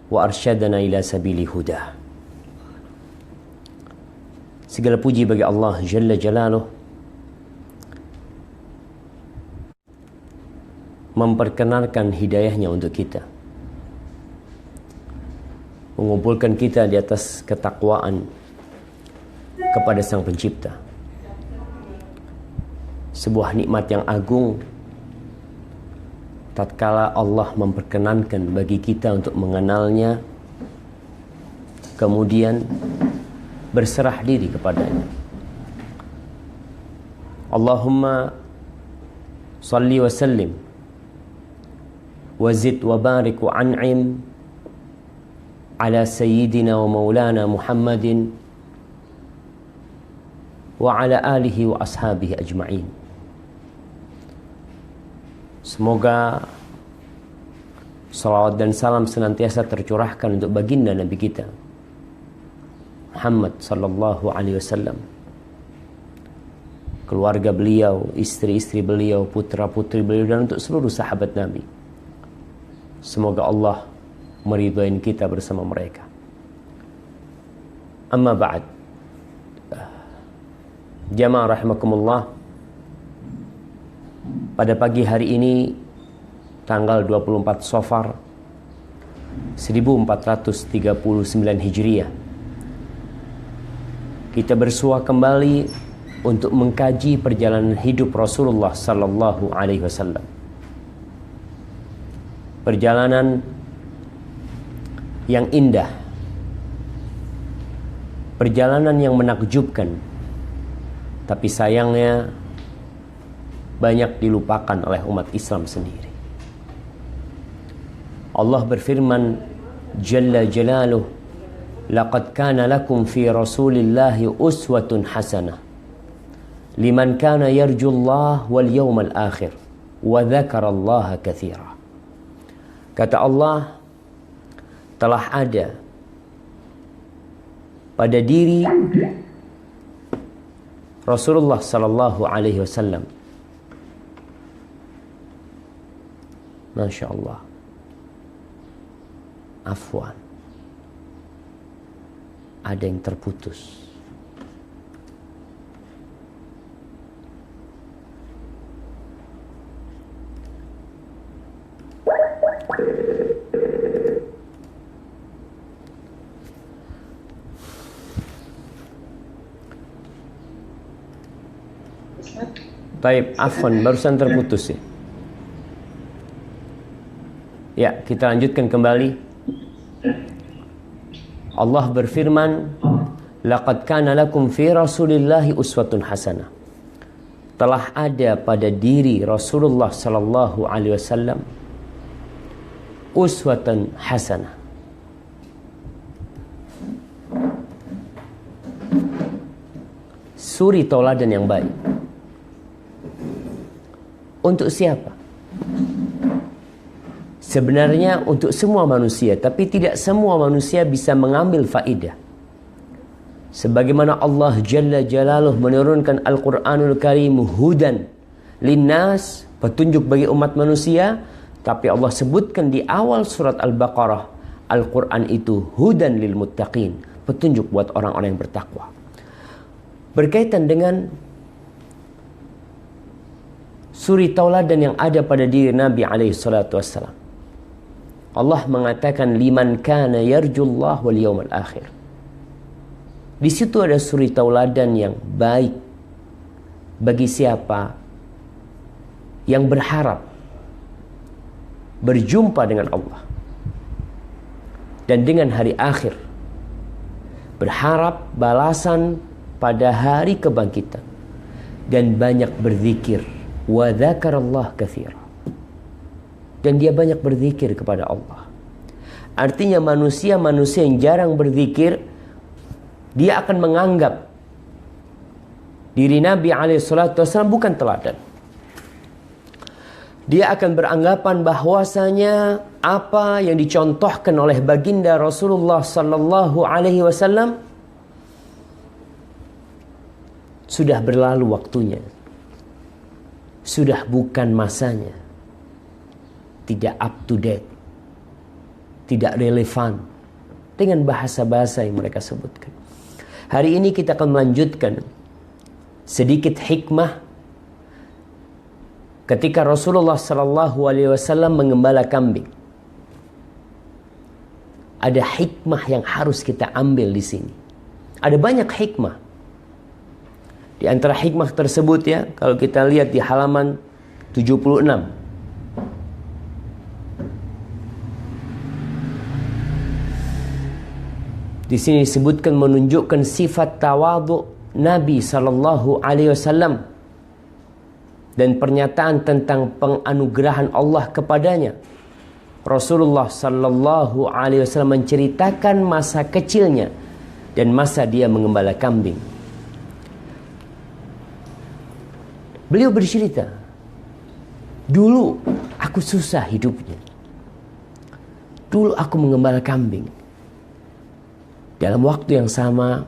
wa arsyadana ila sabili huda. Segala puji bagi Allah Jalla Jalaluh, memperkenalkan hidayahnya untuk kita, mengumpulkan kita di atas ketakwaan kepada Sang Pencipta. Sebuah nikmat yang agung tatkala Allah memperkenankan bagi kita untuk mengenalnya, kemudian berserah diri kepadanya. Allahumma salli wa sallim wa zid wa barik wa an'im ala sayyidina wa maulana Muhammadin wa ala alihi wa ashabihi ajma'in. Semoga salawat dan salam senantiasa tercurahkan untuk baginda Nabi kita Muhammad sallallahu alaihi wasallam, keluarga beliau, istri-istri beliau, putra-putri beliau, dan untuk seluruh sahabat Nabi. Semoga Allah meridhai kita bersama mereka. Amma ba'd. Jamaah rahimakumullah, pada pagi hari ini tanggal 24 Safar 1439 Hijriah, kita bersua kembali untuk mengkaji perjalanan hidup Rasulullah sallallahu alaihi wasallam. Perjalanan yang indah, perjalanan yang menakjubkan, tapi sayangnya banyak dilupakan oleh umat Islam sendiri. Allah berfirman Jalla Jalaluh, laqad kana lakum fi rasulillahi uswatun hasanah liman kana yarjullah wal yawmal akhir wa dzakarallaha katsira. Kata Allah, telah ada pada diri Rasulullah sallallahu alaihi wasallam, Masya Allah, afwan, ada yang terputus. Baik, afwan, barusan terputus ya. Ya, kita lanjutkan kembali. Allah berfirman, laqad kana lakum fi rasulillahi uswatun hasanah. Telah ada pada diri Rasulullah sallallahu alaihi wasallam uswatun hasanah. Suri tauladan yang baik. Untuk siapa? Sebenarnya untuk semua manusia, tapi tidak semua manusia bisa mengambil faidah. Sebagaimana Allah Jalla Jalaluh menurunkan Al-Quranul Karim hudan linnas, petunjuk bagi umat manusia, tapi Allah sebutkan di awal surat Al-Baqarah, Al-Quran itu hudan lil muttaqin, petunjuk buat orang-orang yang bertakwa. Berkaitan dengan suri tauladan yang ada pada diri Nabi alaihi salatu wassalam, Allah mengatakan liman kana yarjullah wal yawmal akhir. Di situ ada suri tauladan yang baik bagi siapa yang berharap berjumpa dengan Allah dan dengan hari akhir, berharap balasan pada hari kebangkitan, dan banyak berzikir, wa dzakarallah katsira, dan dia banyak berzikir kepada Allah. Artinya manusia-manusia yang jarang berzikir, dia akan menganggap diri Nabi SAW bukan teladan. Dia akan beranggapan bahwasanya apa yang dicontohkan oleh baginda Rasulullah sallallahu alaihi wasallam sudah berlalu waktunya, sudah bukan masanya, tidak up to date. tidak relevan dengan bahasa-bahasa yang mereka sebutkan. Hari ini kita akan melanjutkan sedikit hikmah ketika Rasulullah SAW mengembala kambing. Ada hikmah yang harus kita ambil di sini. Ada banyak hikmah. Di antara hikmah tersebut ya, kalau kita lihat di halaman 76. Di sini disebutkan menunjukkan sifat tawadhu Nabi SAW dan pernyataan tentang penganugerahan Allah kepadanya. Rasulullah SAW menceritakan masa kecilnya dan masa dia mengembala kambing. Beliau bercerita, dulu aku susah hidupnya. Dulu aku mengembala kambing. Dalam waktu yang sama,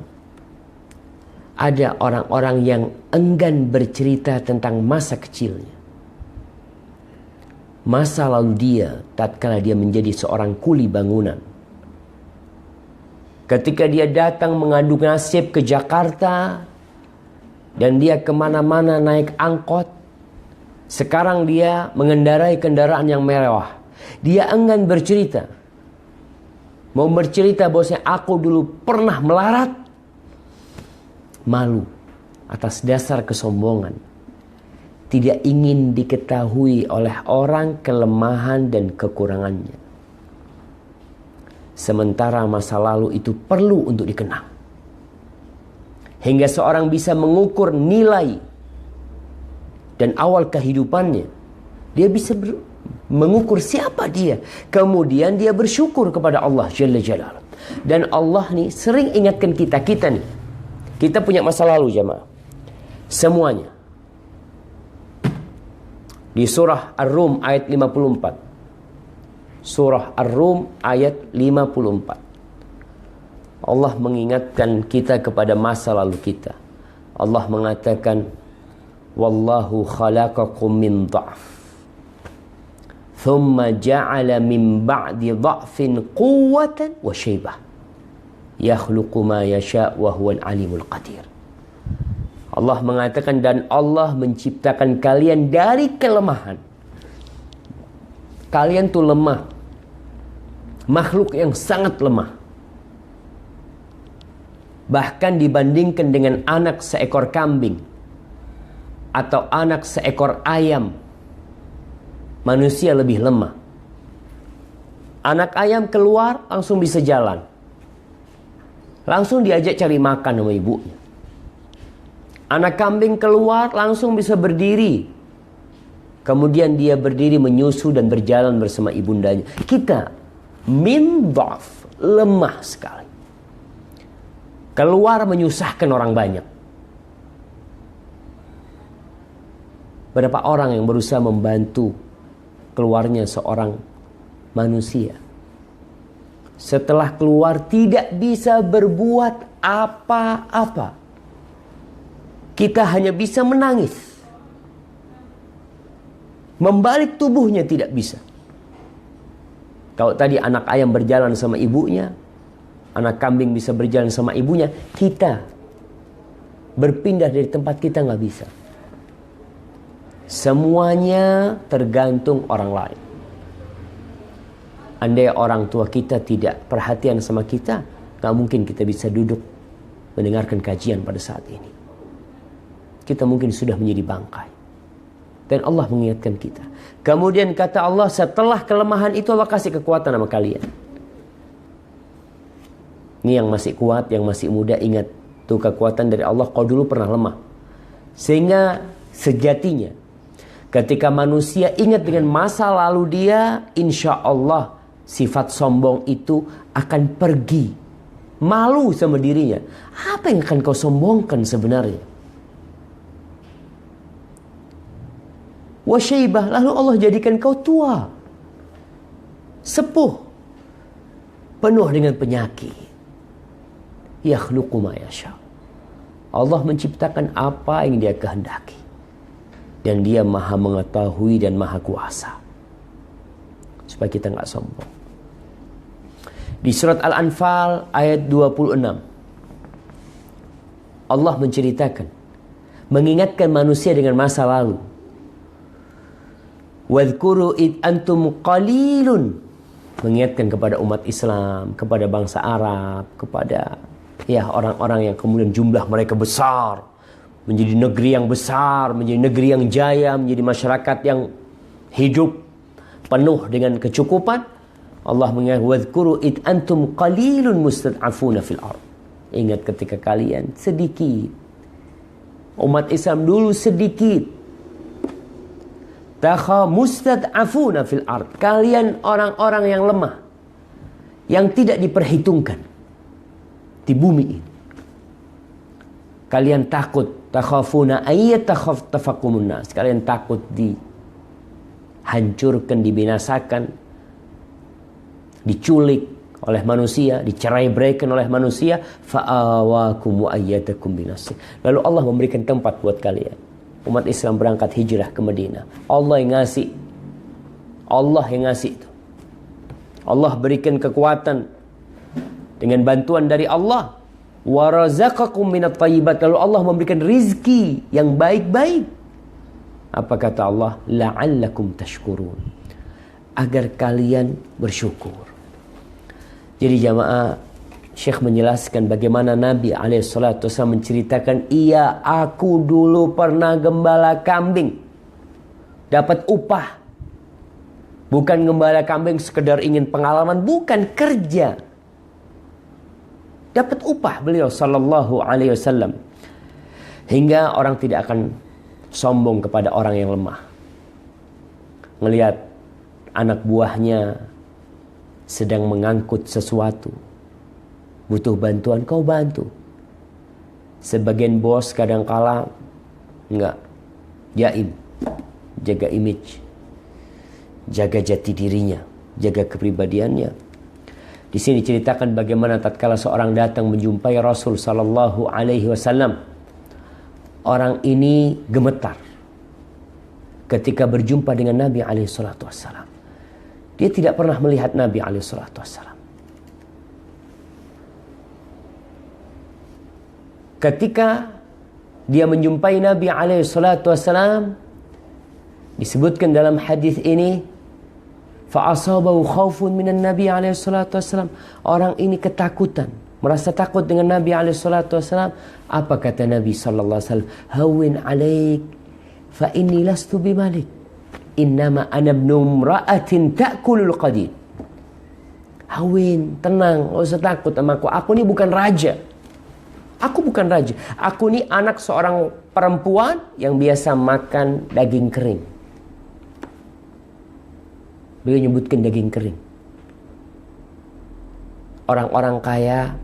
ada orang-orang yang enggan bercerita tentang masa kecilnya. Masa lalu dia, tatkala dia menjadi seorang kuli bangunan. Ketika dia datang mengadu nasib ke Jakarta, dan dia kemana-mana naik angkot, sekarang dia mengendarai kendaraan yang mewah. Dia enggan bercerita. Mau bercerita bahwasanya aku dulu pernah melarat. Malu atas dasar kesombongan. Tidak ingin diketahui oleh orang kelemahan dan kekurangannya. Sementara masa lalu itu perlu untuk dikenang. Hingga seorang bisa mengukur nilai dan awal kehidupannya. Dia bisa mengukur siapa dia. Kemudian dia bersyukur kepada Allah Jalla Jalaluhu. Dan Allah nih sering ingatkan kita nih. Kita punya masa lalu jemaah. Semuanya. Di surah Ar-Rum ayat 54. Surah Ar-Rum ayat 54. Allah mengingatkan kita kepada masa lalu kita. Allah mengatakan, Wallahu khalaqakum min dha'f. Thumma ja'ala min ba'di dha'fin quwwatan wa syaibah. Yakhluqu ma yasha' wa huwal alimul qadir. Allah mengatakan, dan Allah menciptakan kalian dari kelemahan. Kalian tuh lemah. Makhluk yang sangat lemah. Bahkan dibandingkan dengan anak seekor kambing atau anak seekor ayam, manusia lebih lemah. Anak ayam keluar langsung bisa jalan. Langsung diajak cari makan sama ibunya. Anak kambing keluar langsung bisa berdiri. Kemudian dia berdiri menyusu dan berjalan bersama ibundanya. Kita min dhaf, lemah sekali. Keluar menyusahkan orang banyak. Berapa orang yang berusaha membantu keluarnya seorang manusia. Setelah keluar tidak bisa berbuat apa-apa. Kita hanya bisa menangis. Membalik tubuhnya tidak bisa. Kalau tadi anak ayam berjalan sama ibunya, anak kambing bisa berjalan sama ibunya, kita berpindah dari tempat kita nggak bisa. Semuanya tergantung orang lain. Andai orang tua kita tidak perhatian sama kita, nggak mungkin kita bisa duduk mendengarkan kajian pada saat ini. Kita mungkin sudah menjadi bangkai. Dan Allah mengingatkan kita. Kemudian kata Allah, setelah kelemahan itu Allah kasih kekuatan sama kalian. Ini yang masih kuat, yang masih muda, ingat. Itu kekuatan dari Allah, kau dulu pernah lemah. Sehingga sejatinya, ketika manusia ingat dengan masa lalu dia, insya Allah sifat sombong itu akan pergi. Malu sama dirinya. Apa yang akan kau sombongkan sebenarnya? Wasyaibah, lalu Allah jadikan kau tua, sepuh, penuh dengan penyakit. Yakhluqu ma yasha. Allah menciptakan apa yang dia kehendaki. Dan dia maha mengetahui dan maha kuasa. Supaya kita nggak sombong. Di surat Al-Anfal ayat 26, Allah menceritakan, mengingatkan manusia dengan masa lalu. Wadhkuru id antum qalilun, mengingatkan kepada umat Islam, kepada bangsa Arab, kepada orang-orang yang kemudian jumlah mereka besar, menjadi negeri yang besar, menjadi negeri yang jaya, menjadi masyarakat yang hidup penuh dengan kecukupan. Allah mengingatkan, wadhkuru id antum qalilun mustad'afuna fil ard. Ingat ketika kalian sedikit. Umat Islam dulu sedikit. Mustad'afuna fil ard. Kalian orang-orang yang lemah, yang tidak diperhitungkan di bumi ini. Kalian takut, takhafuna ayyatakhaftafakumun nas. Kalian takut dihancurkan, dibinasakan, diculik oleh manusia, dicerai-beraikan oleh manusia. Fa'awakum wa ayyadakum binasir. Lalu Allah memberikan tempat buat kalian. Umat Islam berangkat hijrah ke Madinah. Allah yang ngasih. Allah yang ngasih itu. Allah berikan kekuatan dengan bantuan dari Allah. Wa razaqakum minat thayyibat. Lalu Allah memberikan rizki yang baik-baik. Apa kata Allah? La'allakum tashkurun. Agar kalian bersyukur. Jadi jamaah, Syekh menjelaskan bagaimana Nabi SAW menceritakan, iya, aku dulu pernah gembala kambing, dapat upah. Bukan gembala kambing sekedar ingin pengalaman, bukan, kerja, dapat upah beliau sallallahu alaihi wasallam. Hingga orang tidak akan sombong kepada orang yang lemah. Ngelihat anak buahnya sedang mengangkut sesuatu, butuh bantuan, kau bantu. Sebagian bos kadangkala enggak, jaim, jaga image, jaga jati dirinya, jaga kepribadiannya. Di sini ceritakan bagaimana tatkala seorang datang menjumpai Rasul sallallahu alaihi wasallam. Orang ini gemetar ketika berjumpa dengan Nabi alaihi salatu wasallam. Dia tidak pernah melihat Nabi alaihi salatu wasallam. Ketika dia menjumpai Nabi alaihi salatu wasallam, disebutkan dalam hadis ini, fa'asabahu khaufun minan Nabi alaihi salatu wasallam. Orang ini ketakutan, merasa takut dengan Nabi alaihi salatu wasallam. Apa kata Nabi sallallahu alaihi wasallam? Hawwin alaik fa inni lastu bimalik. Innama ana ibnu imra'atin ta'kulul qadid. Hawin, tenang, enggak usah takut sama aku. Aku ini bukan raja. Aku bukan raja. Aku ini anak seorang perempuan yang biasa makan daging kering. Beliau menyebutkan daging kering. Orang-orang kaya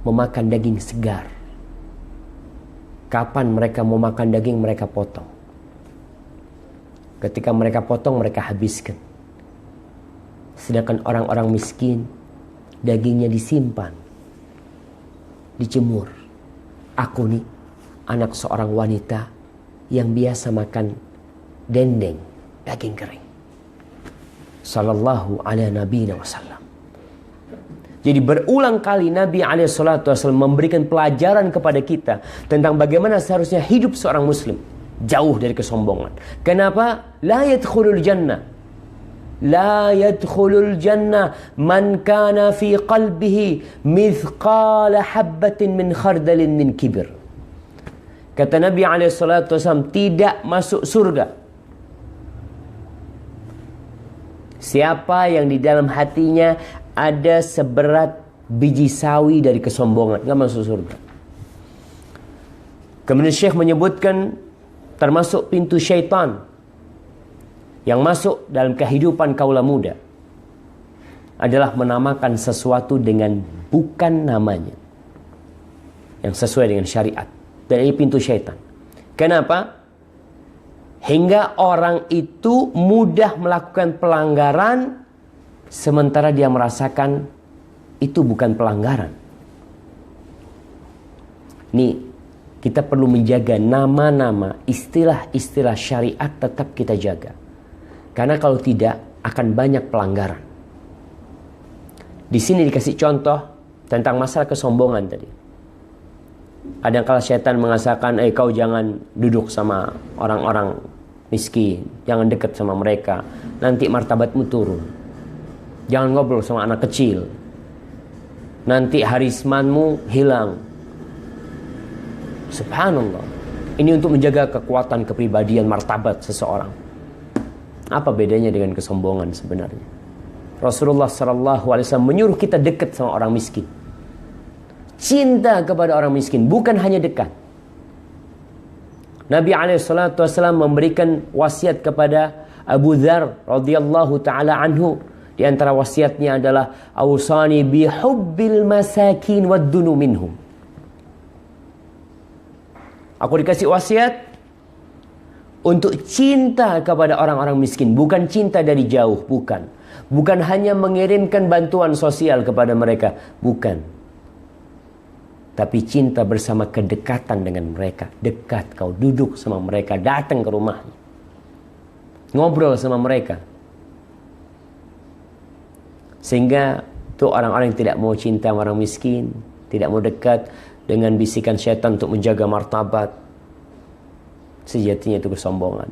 memakan daging segar. Kapan mereka mau makan daging, mereka potong. Ketika mereka potong, mereka habiskan. Sedangkan orang-orang miskin, dagingnya disimpan, dijemur. Aku nih anak seorang wanita yang biasa makan dendeng, daging kering. Sallallahu alaihi nabiyina wasallam. Jadi berulang kali Nabi alaihi salatu wasallam memberikan pelajaran kepada kita tentang bagaimana seharusnya hidup seorang muslim. Jauh dari kesombongan. Kenapa? La yadkhulul jannah. La yadkhulul jannah man kana fi qalbihi mithqala habbatin min khardalin min kibir. Kata Nabi SAW, tidak masuk surga siapa yang di dalam hatinya ada seberat biji sawi dari kesombongan. Nggak masuk surga. Kemudian Syekh menyebutkan termasuk pintu syaitan yang masuk dalam kehidupan kaula muda adalah menamakan sesuatu dengan bukan namanya, yang sesuai dengan syariat. Dan ini pintu syaitan. Kenapa? Hingga orang itu mudah melakukan pelanggaran sementara dia merasakan itu bukan pelanggaran. Nih, kita perlu menjaga nama-nama, istilah-istilah syariat tetap kita jaga. Karena kalau tidak, akan banyak pelanggaran. Di sini dikasih contoh tentang masalah kesombongan tadi. Kadang-kala syaitan mengatakan, kau jangan duduk sama orang-orang miskin, jangan dekat sama mereka, nanti martabatmu turun. Jangan ngobrol sama anak kecil, nanti harismanmu hilang. Subhanallah. Ini untuk menjaga kekuatan kepribadian martabat seseorang. Apa bedanya dengan kesombongan sebenarnya? Rasulullah SAW menyuruh kita dekat sama orang miskin. Cinta kepada orang miskin, bukan hanya dekat. Nabi SAW memberikan wasiat kepada Abu Dzar radhiyallahu taala anhu. Di antara wasiatnya adalah ausani bihubbil masakin waddunu minhum. Aku dikasih wasiat untuk cinta kepada orang-orang miskin, bukan cinta dari jauh, bukan. Bukan hanya mengirimkan bantuan sosial kepada mereka, bukan. Tapi cinta bersama kedekatan dengan mereka. Dekat, kau duduk sama mereka, datang ke rumahnya, ngobrol sama mereka. Sehingga tuh orang-orang yang tidak mau cinta sama orang miskin, tidak mau dekat, dengan bisikan syaitan untuk menjaga martabat, sejatinya itu kesombongan.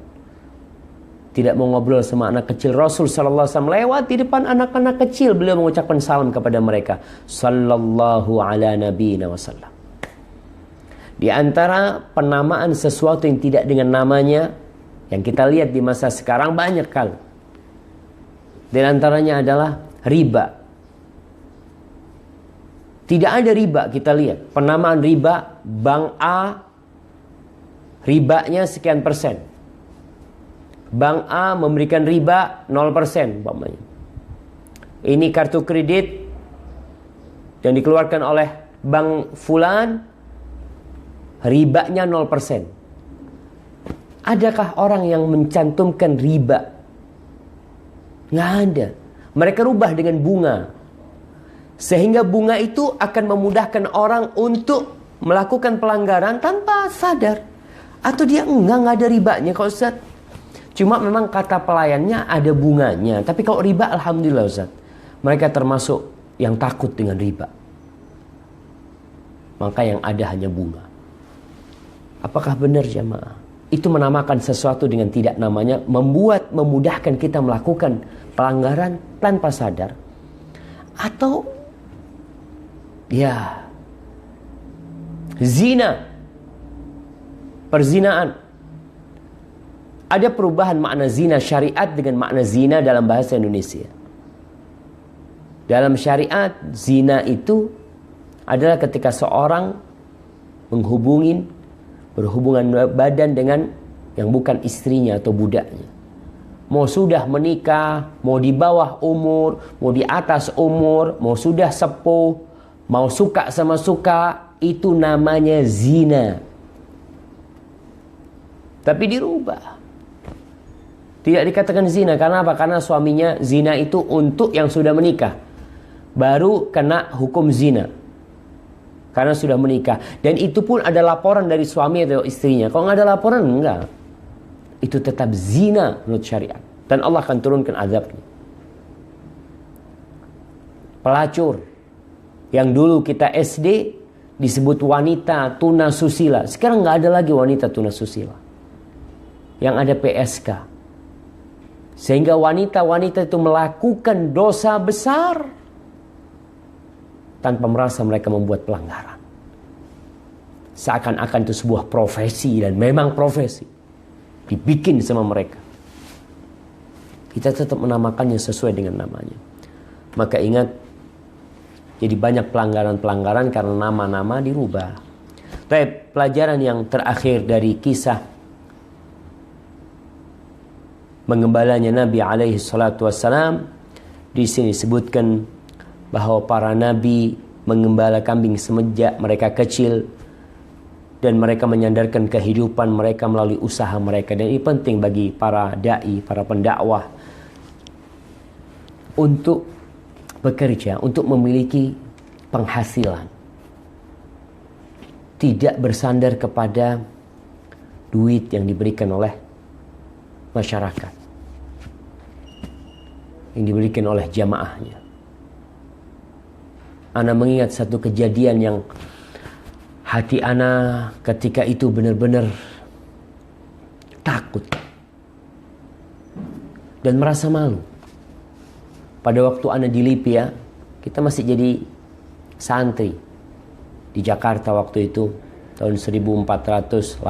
Tidak mau ngobrol sama anak kecil. Rasul SAW lewat di depan anak-anak kecil, beliau mengucapkan salam kepada mereka. Sallallahu ala nabiyina wasallam. Di antara penamaan sesuatu yang tidak dengan namanya, yang kita lihat di masa sekarang banyak kali. Di antaranya adalah riba. Tidak ada riba, kita lihat. Penamaan riba, bank A, ribanya sekian persen. Bank A memberikan riba 0%. Ini kartu kredit yang dikeluarkan oleh bank fulan, ribanya 0%. Adakah orang yang mencantumkan riba? Nggak ada. Mereka rubah dengan bunga. Sehingga bunga itu akan memudahkan orang untuk melakukan pelanggaran tanpa sadar. Atau dia nggak ada ribanya kok Ustaz. Cuma memang kata pelayannya ada bunganya. Tapi kalau riba, alhamdulillah Ustaz, mereka termasuk yang takut dengan riba. Maka yang ada hanya bunga. Apakah benar jamaah? Itu menamakan sesuatu dengan tidak namanya, memudahkan kita melakukan pelanggaran tanpa sadar. Atau ya zina, perzinaan. Ada perubahan makna zina syariat dengan makna zina dalam bahasa Indonesia. Dalam syariat, zina itu adalah ketika seorang berhubungan badan dengan yang bukan istrinya atau budaknya. Mau sudah menikah, mau di bawah umur, mau di atas umur, mau sudah sepuh, mau suka sama suka, itu namanya zina. Tapi dirubah. Tidak dikatakan zina. Karena apa? Karena suaminya zina itu untuk yang sudah menikah. Baru kena hukum zina. Karena sudah menikah. Dan itu pun ada laporan dari suami atau istrinya. Kalau nggak ada laporan, enggak. Itu tetap zina menurut syariat. Dan Allah akan turunkan azabnya. Pelacur. Yang dulu kita SD disebut wanita tunasusila. Sekarang nggak ada lagi wanita tunasusila. Yang ada PSK. Sehingga wanita-wanita itu melakukan dosa besar tanpa merasa mereka membuat pelanggaran. Seakan-akan itu sebuah profesi, dan memang profesi. Dibikin sama mereka. Kita tetap menamakannya sesuai dengan namanya. Maka ingat, jadi banyak pelanggaran-pelanggaran karena nama-nama dirubah. Tapi pelajaran yang terakhir dari kisah menggembalanya Nabi alaihi salatu wassalam, di sini disebutkan bahwa para nabi menggembala kambing semenjak mereka kecil, dan mereka menyandarkan kehidupan mereka melalui usaha mereka. Dan ini penting bagi para dai, para pendakwah, untuk bekerja, untuk memiliki penghasilan, tidak bersandar kepada duit yang diberikan oleh masyarakat, yang diberikan oleh jamaahnya. Ana mengingat satu kejadian yang hati ana ketika itu benar-benar takut dan merasa malu. Pada waktu ana di Libya, kita masih jadi santri di Jakarta waktu itu, tahun 1418-19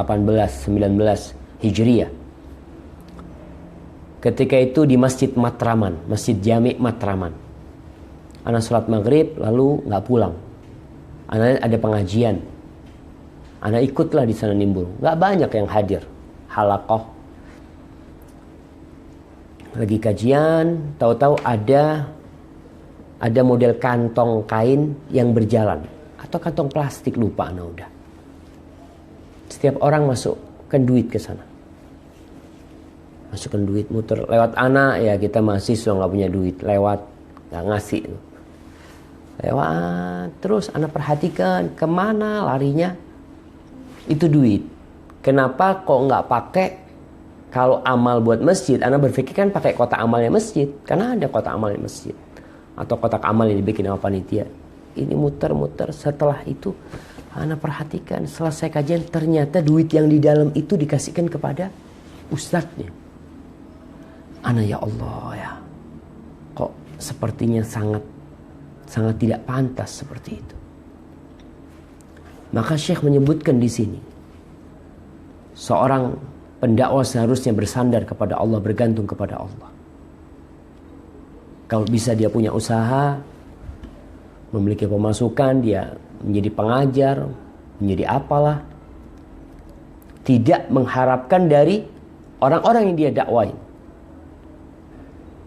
Hijriah. Ketika itu di Masjid Matraman, Masjid Jami' Matraman. Ana sholat maghrib lalu nggak pulang. Ana ada pengajian. Ana ikutlah di sana nimbrung. Nggak banyak yang hadir. Halaqah. Lagi kajian, tahu-tahu ada model kantong kain yang berjalan atau kantong plastik, lupa ana udah. Setiap orang masukkan duit ke sana. Masukkan duit, muter lewat ana, ya kita mahasiswa nggak punya duit, lewat nggak ngasih. Lewat terus ana perhatikan kemana larinya itu duit. Kenapa kok nggak pakai? Kalau amal buat masjid, ana berpikir kan pakai kotak amalnya masjid, karena ada kotak amalnya masjid atau kotak amal yang dibikin sama panitia. Ini muter-muter. Setelah itu ana perhatikan, selesai kajian ternyata duit yang di dalam itu dikasihkan kepada ustadznya. Ana, ya Allah ya, kok sepertinya sangat tidak pantas seperti itu. Maka Syekh menyebutkan di sini, seorang pendakwah seharusnya bersandar kepada Allah, bergantung kepada Allah. Kalau bisa dia punya usaha, memiliki pemasukan, dia menjadi pengajar, menjadi apalah, tidak mengharapkan dari orang-orang yang dia dakwain.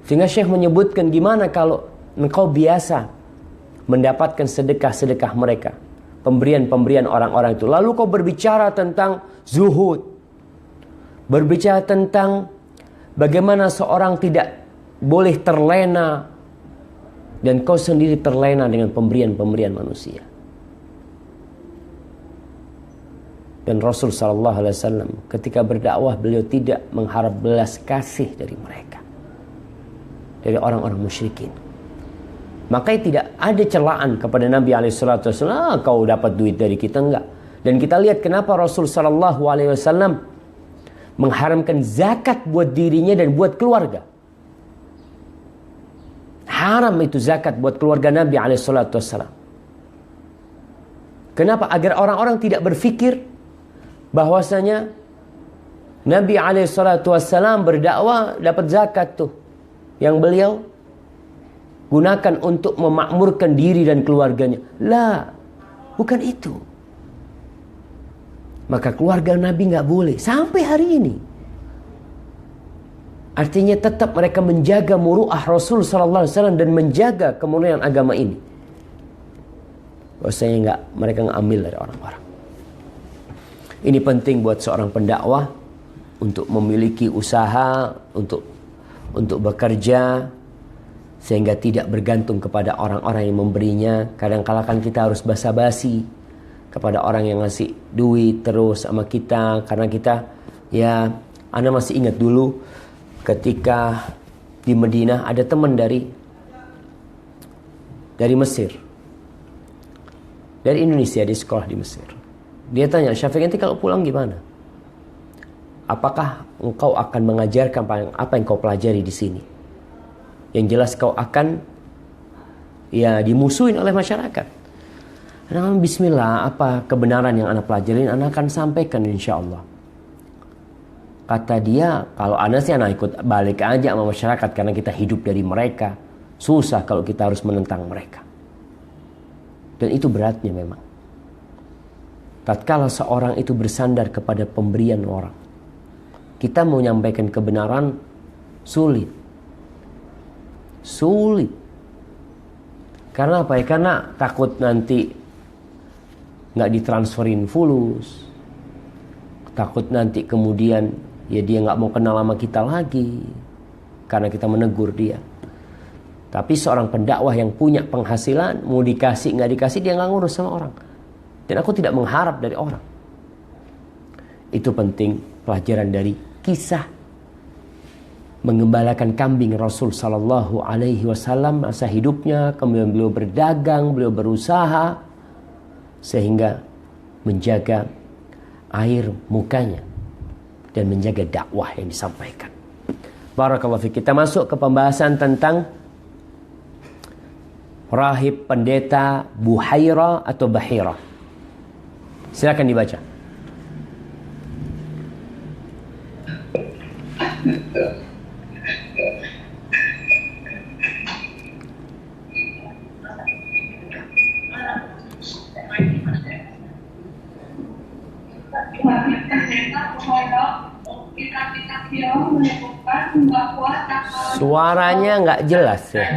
Sehingga Syekh menyebutkan, gimana kalau engkau biasa mendapatkan sedekah-sedekah mereka, pemberian-pemberian orang-orang itu, lalu kau berbicara tentang zuhud, berbicara tentang bagaimana seorang tidak boleh terlena, dan kau sendiri terlena dengan pemberian-pemberian manusia. Dan Rasul SAW ketika berdakwah, beliau tidak mengharap belas kasih dari mereka, dari orang-orang musyrikin. Makanya tidak ada celaan kepada Nabi SAW, kau dapat duit dari kita, enggak. Dan kita lihat kenapa Rasul SAW mengharamkan zakat buat dirinya dan buat keluarga. Haram itu zakat buat keluarga Nabi SAW. Kenapa? Agar orang-orang tidak berpikir bahwasanya Nabi SAW berdakwah dapat zakat tuh yang beliau gunakan untuk memakmurkan diri dan keluarganya. Lah, bukan itu. Maka keluarga Nabi nggak boleh sampai hari ini. Artinya tetap mereka menjaga muru'ah Rasul SAW dan menjaga kemuliaan agama ini. Bahwasanya mereka nggak ambil dari orang-orang. Ini penting buat seorang pendakwah untuk memiliki usaha, untuk bekerja, sehingga tidak bergantung kepada orang-orang yang memberinya. Kadang-kala kan kita harus basa-basi kepada orang yang ngasih duit terus sama kita, karena kita, ya, ana masih ingat dulu ketika di Madinah ada teman dari Mesir, dari Indonesia, di sekolah di Mesir. Dia tanya, Syafiq, nanti kalau pulang gimana? Apakah engkau akan mengajarkan apa yang kau pelajari di sini? Yang jelas kau akan, ya, dimusuhin oleh masyarakat. Nah, bismillah, apa kebenaran yang anak pelajarin, anak akan sampaikan insya Allah. Kata dia, kalau anak sih anak ikut balik aja sama masyarakat, karena kita hidup dari mereka. Susah kalau kita harus menentang mereka. Dan itu beratnya memang. Tatkala seorang itu bersandar kepada pemberian orang, kita mau menyampaikan kebenaran sulit. Karena apa ya? Karena takut nanti nggak ditransferin fulus, takut nanti kemudian ya dia nggak mau kenal sama kita lagi karena kita menegur dia. Tapi seorang pendakwah yang punya penghasilan, mau dikasih nggak dikasih, dia nggak ngurus sama orang. Dan aku tidak mengharap dari orang. Itu penting pelajaran dari kisah mengembalakan kambing Rasul Sallallahu Alaihi Wasallam masa hidupnya. Kemudian beliau berdagang, beliau berusaha sehingga menjaga air mukanya dan menjaga dakwah yang disampaikan. Barakallahu fiik. Kita masuk ke pembahasan tentang rahib pendeta Buhaira atau Bahira. Silakan dibaca. Suaranya nggak jelas ya.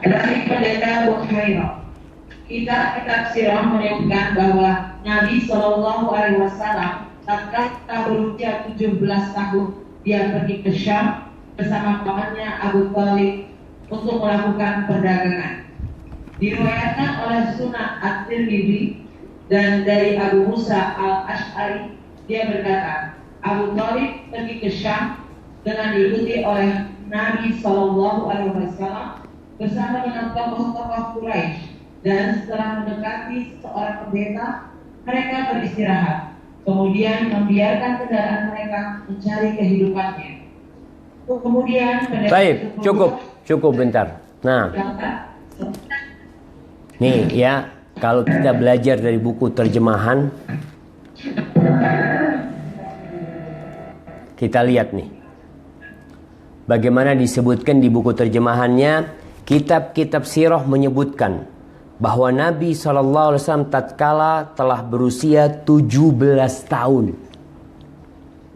Dari pendeta Buhaira, kitab sirah menyebutkan bahwa Nabi Shallallahu Alaihi Wasallam tatkala berusia 17 tahun dia pergi ke Syam bersama pamannya Abu Thalib untuk melakukan perdagangan. Diriwayatkan oleh Sunan At-Tirmidzi dan dari Abu Musa Al-Ash'ari, dia berkata, Abu Thalib pergi ke Syam dengan diikuti oleh Nabi Shallallahu Alaihi Wasallam bersama dengan tokoh-tokoh Quraisy, dan setelah mendekati seorang pendeta, mereka beristirahat. Kemudian membiarkan kendaraan mereka mencari kehidupannya. Kemudian baik, cukup bentar. Nah, nih ya, kalau kita belajar dari buku terjemahan, kita lihat nih bagaimana disebutkan di buku terjemahannya. Kitab-kitab sirah menyebutkan bahwa Nabi SAW tatkala telah berusia 17 tahun.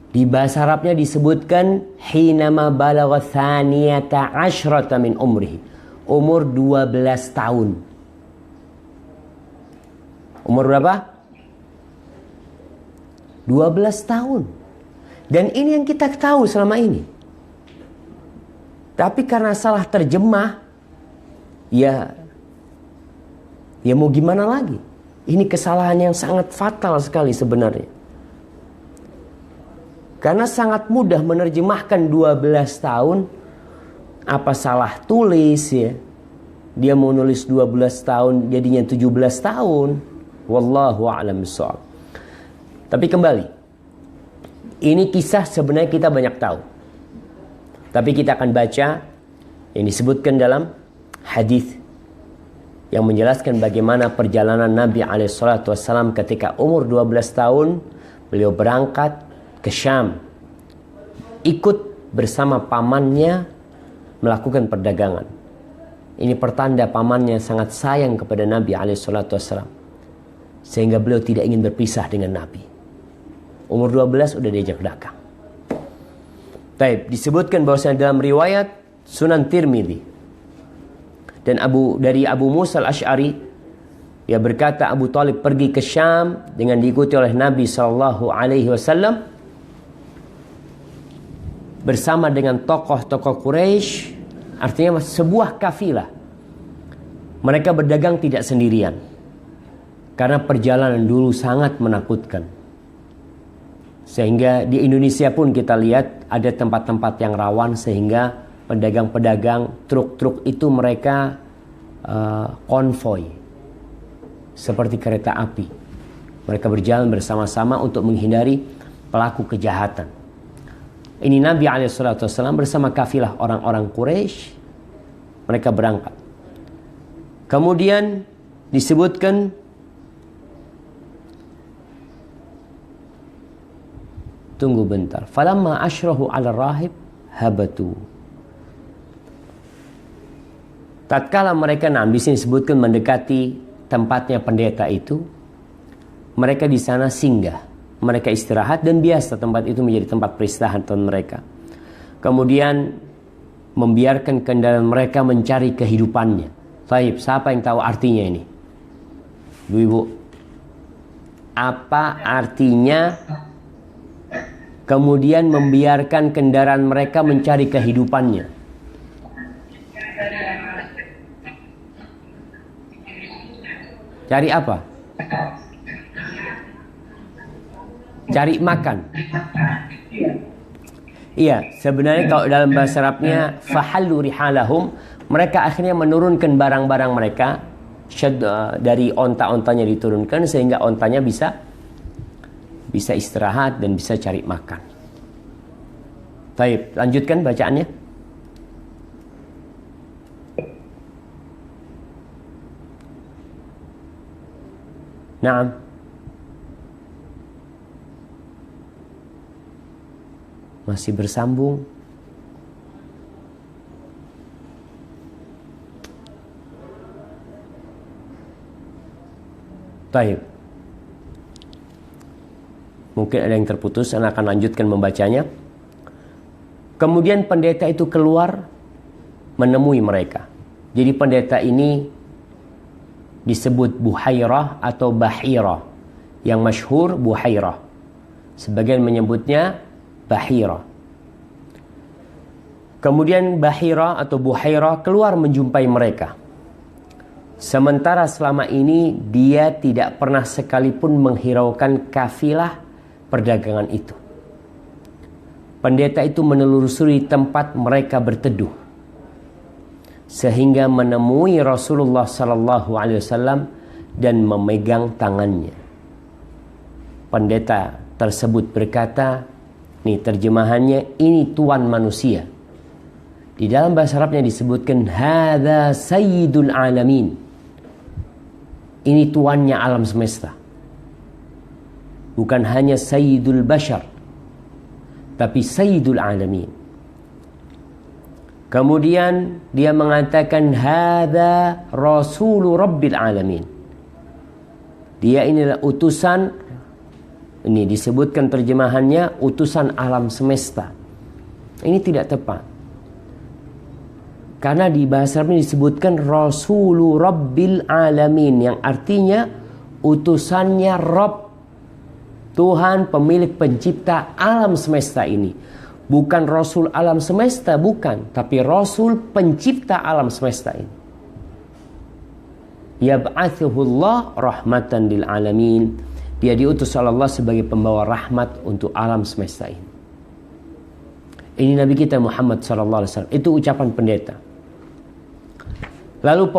Di bahasa Arabnya disebutkan hinama balagha thaniyata asyrata min umrihi. Umur 12 tahun. Umur berapa? 12 tahun. Dan ini yang kita tahu selama ini. Tapi karena salah terjemah, ya mau gimana lagi? Ini kesalahan yang sangat fatal sekali sebenarnya. Karena sangat mudah menerjemahkan 12 tahun. Apa salah tulis ya? Dia mau nulis 12 tahun jadinya 17 tahun. Wallahu a'lam bishawab. Tapi kembali, ini kisah sebenarnya kita banyak tahu. Tapi kita akan baca yang disebutkan dalam hadis yang menjelaskan bagaimana perjalanan Nabi SAW ketika umur 12 tahun. Beliau berangkat ke Syam, ikut bersama pamannya melakukan perdagangan. Ini pertanda pamannya sangat sayang kepada Nabi SAW, sehingga beliau tidak ingin berpisah dengan Nabi. Umur 12 udah diajak dagang. Baik, disebutkan bahwasanya dalam riwayat Sunan Tirmidzi dan dari Abu Musa Al-Ash'ari, dia berkata Abu Thalib pergi ke Syam dengan diikuti oleh Nabi SAW bersama dengan tokoh-tokoh Quraisy, artinya sebuah kafilah. Mereka berdagang tidak sendirian, karena perjalanan dulu sangat menakutkan. Sehingga di Indonesia pun kita lihat ada tempat-tempat yang rawan, sehingga pedagang-pedagang, truk-truk itu mereka konvoy seperti kereta api. Mereka berjalan bersama-sama untuk menghindari pelaku kejahatan. Ini Nabi SAW bersama kafilah orang-orang Quraisy. Mereka berangkat. Kemudian disebutkan tunggu bentar. Falamma asyrahu 'ala rahib habatu. Tatkala mereka, di sini disebutkan mendekati tempatnya pendeta itu, mereka di sana singgah, mereka istirahat, dan biasa tempat itu menjadi tempat peristirahatan mereka. Kemudian membiarkan kendaraan mereka mencari kehidupannya. Baik, siapa yang tahu artinya ini? Ibu-ibu, apa artinya kemudian membiarkan kendaraan mereka mencari kehidupannya. Cari apa? Cari makan. Iya, sebenarnya kalau dalam bahasa Arabnya fahallu rihalahum, mereka akhirnya menurunkan barang-barang mereka dari onta-ontanya diturunkan sehingga ontanya bisa istirahat dan bisa cari makan. Baik, lanjutkan bacaannya. Naam. Masih bersambung. Baik. Mungkin ada yang terputus, saya akan lanjutkan membacanya. Kemudian pendeta itu keluar menemui mereka. Jadi pendeta ini disebut Buhairah atau Bahirah. Yang masyhur Buhairah. Sebagian menyebutnya Bahirah. Kemudian Bahirah atau Buhairah keluar menjumpai mereka. Sementara selama ini dia tidak pernah sekalipun menghiraukan kafilah perdagangan itu. Pendeta itu menelusuri tempat mereka berteduh sehingga menemui Rasulullah SAW dan memegang tangannya. Pendeta tersebut berkata, nih terjemahannya, ini tuan manusia. Di dalam bahasa Arabnya disebutkan hadza sayyidul alamin. Ini tuannya alam semesta. Bukan hanya sayyidul bashar, tapi sayyidul alamin. Kemudian dia mengatakan hadza rasulu rabbil alamin. Dia inilah utusan, ini disebutkan terjemahannya utusan alam semesta. Ini tidak tepat. Karena di bahasa Arab disebutkan rasulu rabbil alamin, yang artinya utusannya Rabb, Tuhan pemilik pencipta alam semesta ini. Bukan Rasul alam semesta, bukan. Tapi Rasul pencipta alam semesta ini. Yab'athuhullah rahmatan lil alamin. Dia diutus oleh Allah sebagai pembawa rahmat untuk alam semesta ini. Ini Nabi kita Muhammad SAW. Itu ucapan pendeta. Lalu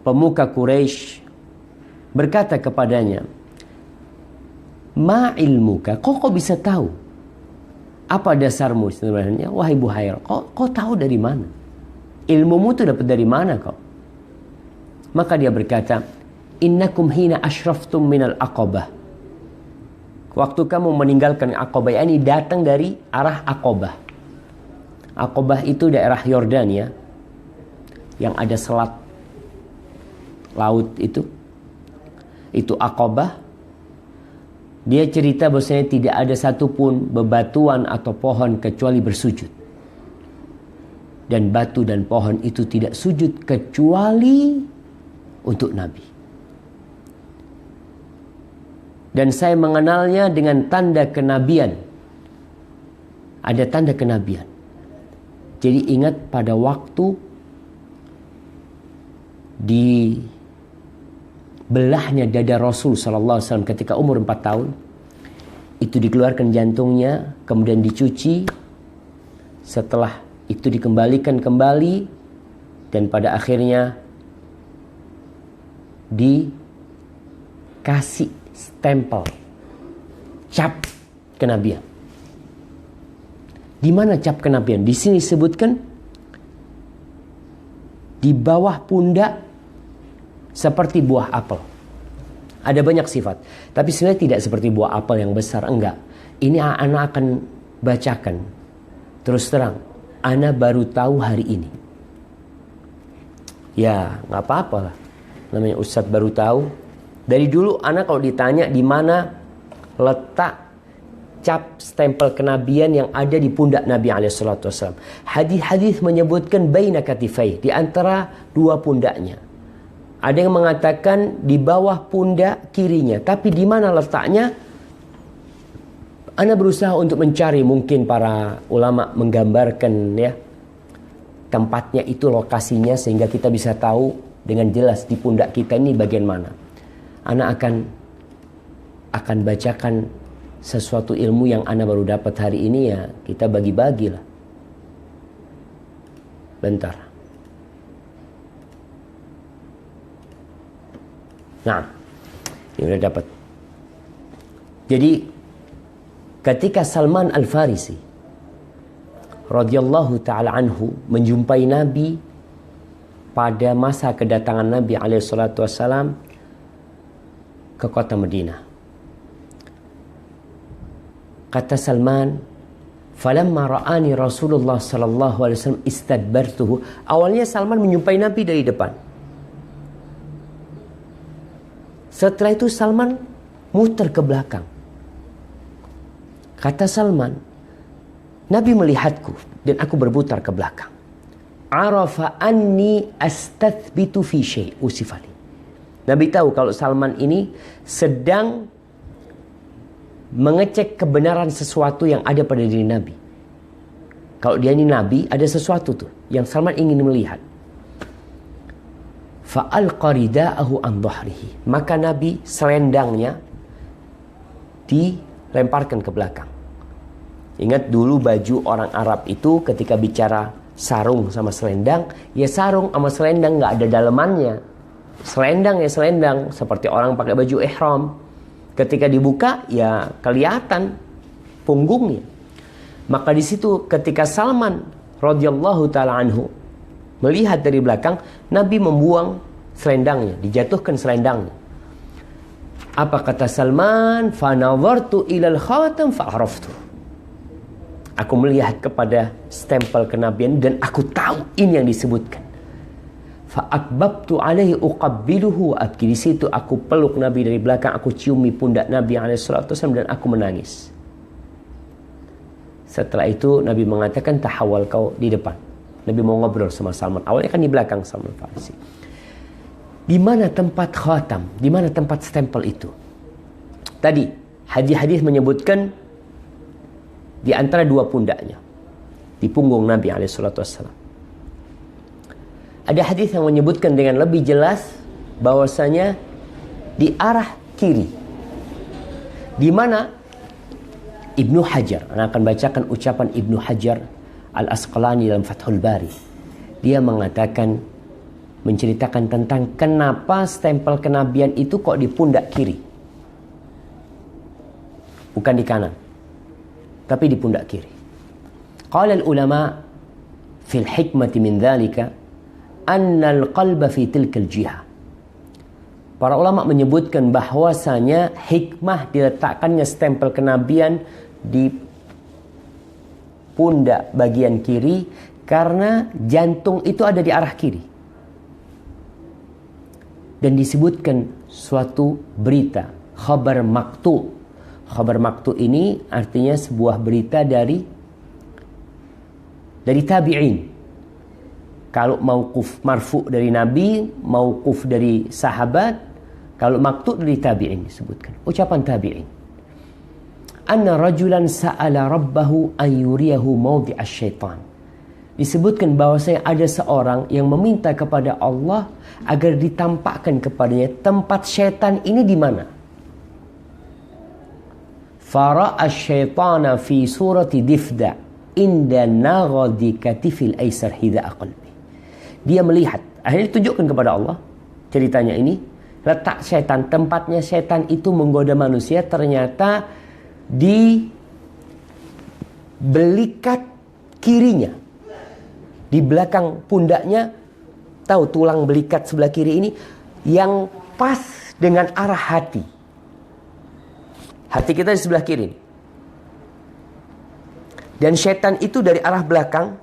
pemuka Quraisy berkata kepadanya, ma ilmuka, kok bisa tahu? Apa dasarmu sebenarnya? Wahai Buhairah, kau tahu dari mana? Ilmumu itu dapat dari mana kau? Maka dia berkata, innakum hina ashraftum minal aqabah. Waktu kamu meninggalkan Aqabah, ini datang dari arah Aqabah. Aqabah itu daerah Yordania yang ada selat laut itu Aqabah. Dia cerita bahwasanya tidak ada satupun bebatuan atau pohon kecuali bersujud. Dan batu dan pohon itu tidak sujud kecuali untuk Nabi. Dan saya mengenalnya dengan tanda kenabian. Ada tanda kenabian. Jadi ingat pada waktu di belahnya dada Rasul SAW ketika umur 4 tahun, itu dikeluarkan jantungnya, kemudian dicuci, setelah itu dikembalikan kembali, dan pada akhirnya dikasih stempel cap kenabian. Di mana cap kenabian? Di sini disebutkan di bawah pundak seperti buah apel. Ada banyak sifat, tapi sebenarnya tidak seperti buah apel yang besar, enggak. Ini anak akan bacakan. Terus terang, anak baru tahu hari ini. Ya, nggak apa-apa lah. Namanya Ustadz baru tahu. Dari dulu anak kalau ditanya di mana letak cap stempel kenabian yang ada di pundak Nabi SAW. Hadis-hadis menyebutkan baina katifai, di antara dua pundaknya. Ada yang mengatakan di bawah pundak kirinya, tapi di mana letaknya Ana berusaha untuk mencari, mungkin para ulama menggambarkan ya tempatnya itu, lokasinya, sehingga kita bisa tahu dengan jelas di pundak kita ini bagian mana. Ana akan bacakan sesuatu ilmu yang ana baru dapat hari ini, ya kita bagi-bagilah. Bentar. Nah, ini udah dapat. Jadi ketika Salman Al-Farisi radhiyallahu ta'ala anhu menjumpai Nabi pada masa kedatangan Nabi alaihi salatu wassalam ke kota Madinah, kata Salman, falamma ra'ani Rasulullah sallallahu alaihi wasallam istadbartuhu. Awalnya Salman menjumpai Nabi dari depan. Setelah itu Salman muter ke belakang. Kata Salman, Nabi melihatku dan aku berputar ke belakang. Arafa anni astathbitu fi syai' usifali. Nabi tahu kalau Salman ini sedang mengecek kebenaran sesuatu yang ada pada diri Nabi. Kalau dia ini Nabi, ada sesuatu tuh yang Salman ingin melihat. Fa'alqa rida'ahu an dhahrihi. Maka Nabi selendangnya dilemparkan ke belakang. Ingat dulu baju orang Arab itu ketika bicara sarung sama selendang, ya sarung sama selendang nggak ada dalemannya. Selendang ya selendang, seperti orang pakai baju ihram. Ketika dibuka ya kelihatan punggungnya. Maka di situ ketika Salman radhiyallahu taala anhu melihat dari belakang, Nabi membuang selendangnya, dijatuhkan selendangnya. Apa kata Salman? Fa nazartu ilal khatam fa araftu. Aku melihat kepada stempel kenabian dan aku tahu ini yang disebutkan. Fa akbabtu alaihi uqabbiluhu wa abki. Di situ aku peluk Nabi dari belakang, aku ciumi pundak Nabi alaihi salatu wasallam dan aku menangis. Setelah itu Nabi mengatakan, tahawal kau di depan. Nabi mau ngobrol sama Salman. Awalnya kan di belakang Salman Farisi. Di mana tempat khatam? Di mana tempat stempel itu? Tadi hadis-hadis menyebutkan di antara dua pundaknya, di punggung Nabi alaihi salatu wassalam. Ada hadis yang menyebutkan dengan lebih jelas bahwasanya di arah kiri. Di mana Ibnu Hajar, saya akan bacakan ucapan Ibnu Hajar Al-Asqalani dalam Fathul Bari. Dia mengatakan, menceritakan tentang kenapa stempel kenabian itu kok di pundak kiri, bukan di kanan, tapi di pundak kiri. Qala al-ulama fil hikmati min dhalika anna al-qalba fi tilka al-jihah. Para ulama menyebutkan bahwasanya hikmah diletakkannya stempel kenabian di pundak bagian kiri karena jantung itu ada di arah kiri. Dan disebutkan suatu berita, khabar maktu. Khabar maktu ini artinya sebuah berita dari tabi'in. Kalau mauquf marfu dari Nabi, mauquf dari sahabat, kalau maktu dari tabi'in disebutkan. Ucapan tabi'in. Anna rajulan sa'ala rabbahu an yuriyahu mawdi'a syaitan. Disebutkan bahwasanya ada seorang yang meminta kepada Allah agar ditampakkan kepadanya tempat syaitan ini di mana. Fara'a syaitana fi surati difda inda naghadi katifil aisar hidha'a qalbi. Dia melihat, akhirnya ditunjukkan kepada Allah ceritanya ini, letak syaitan, tempatnya syaitan itu menggoda manusia ternyata di belikat kirinya, di belakang pundaknya. Tahu tulang belikat sebelah kiri ini yang pas dengan arah hati. Hati kita di sebelah kiri. Dan syaitan itu dari arah belakang,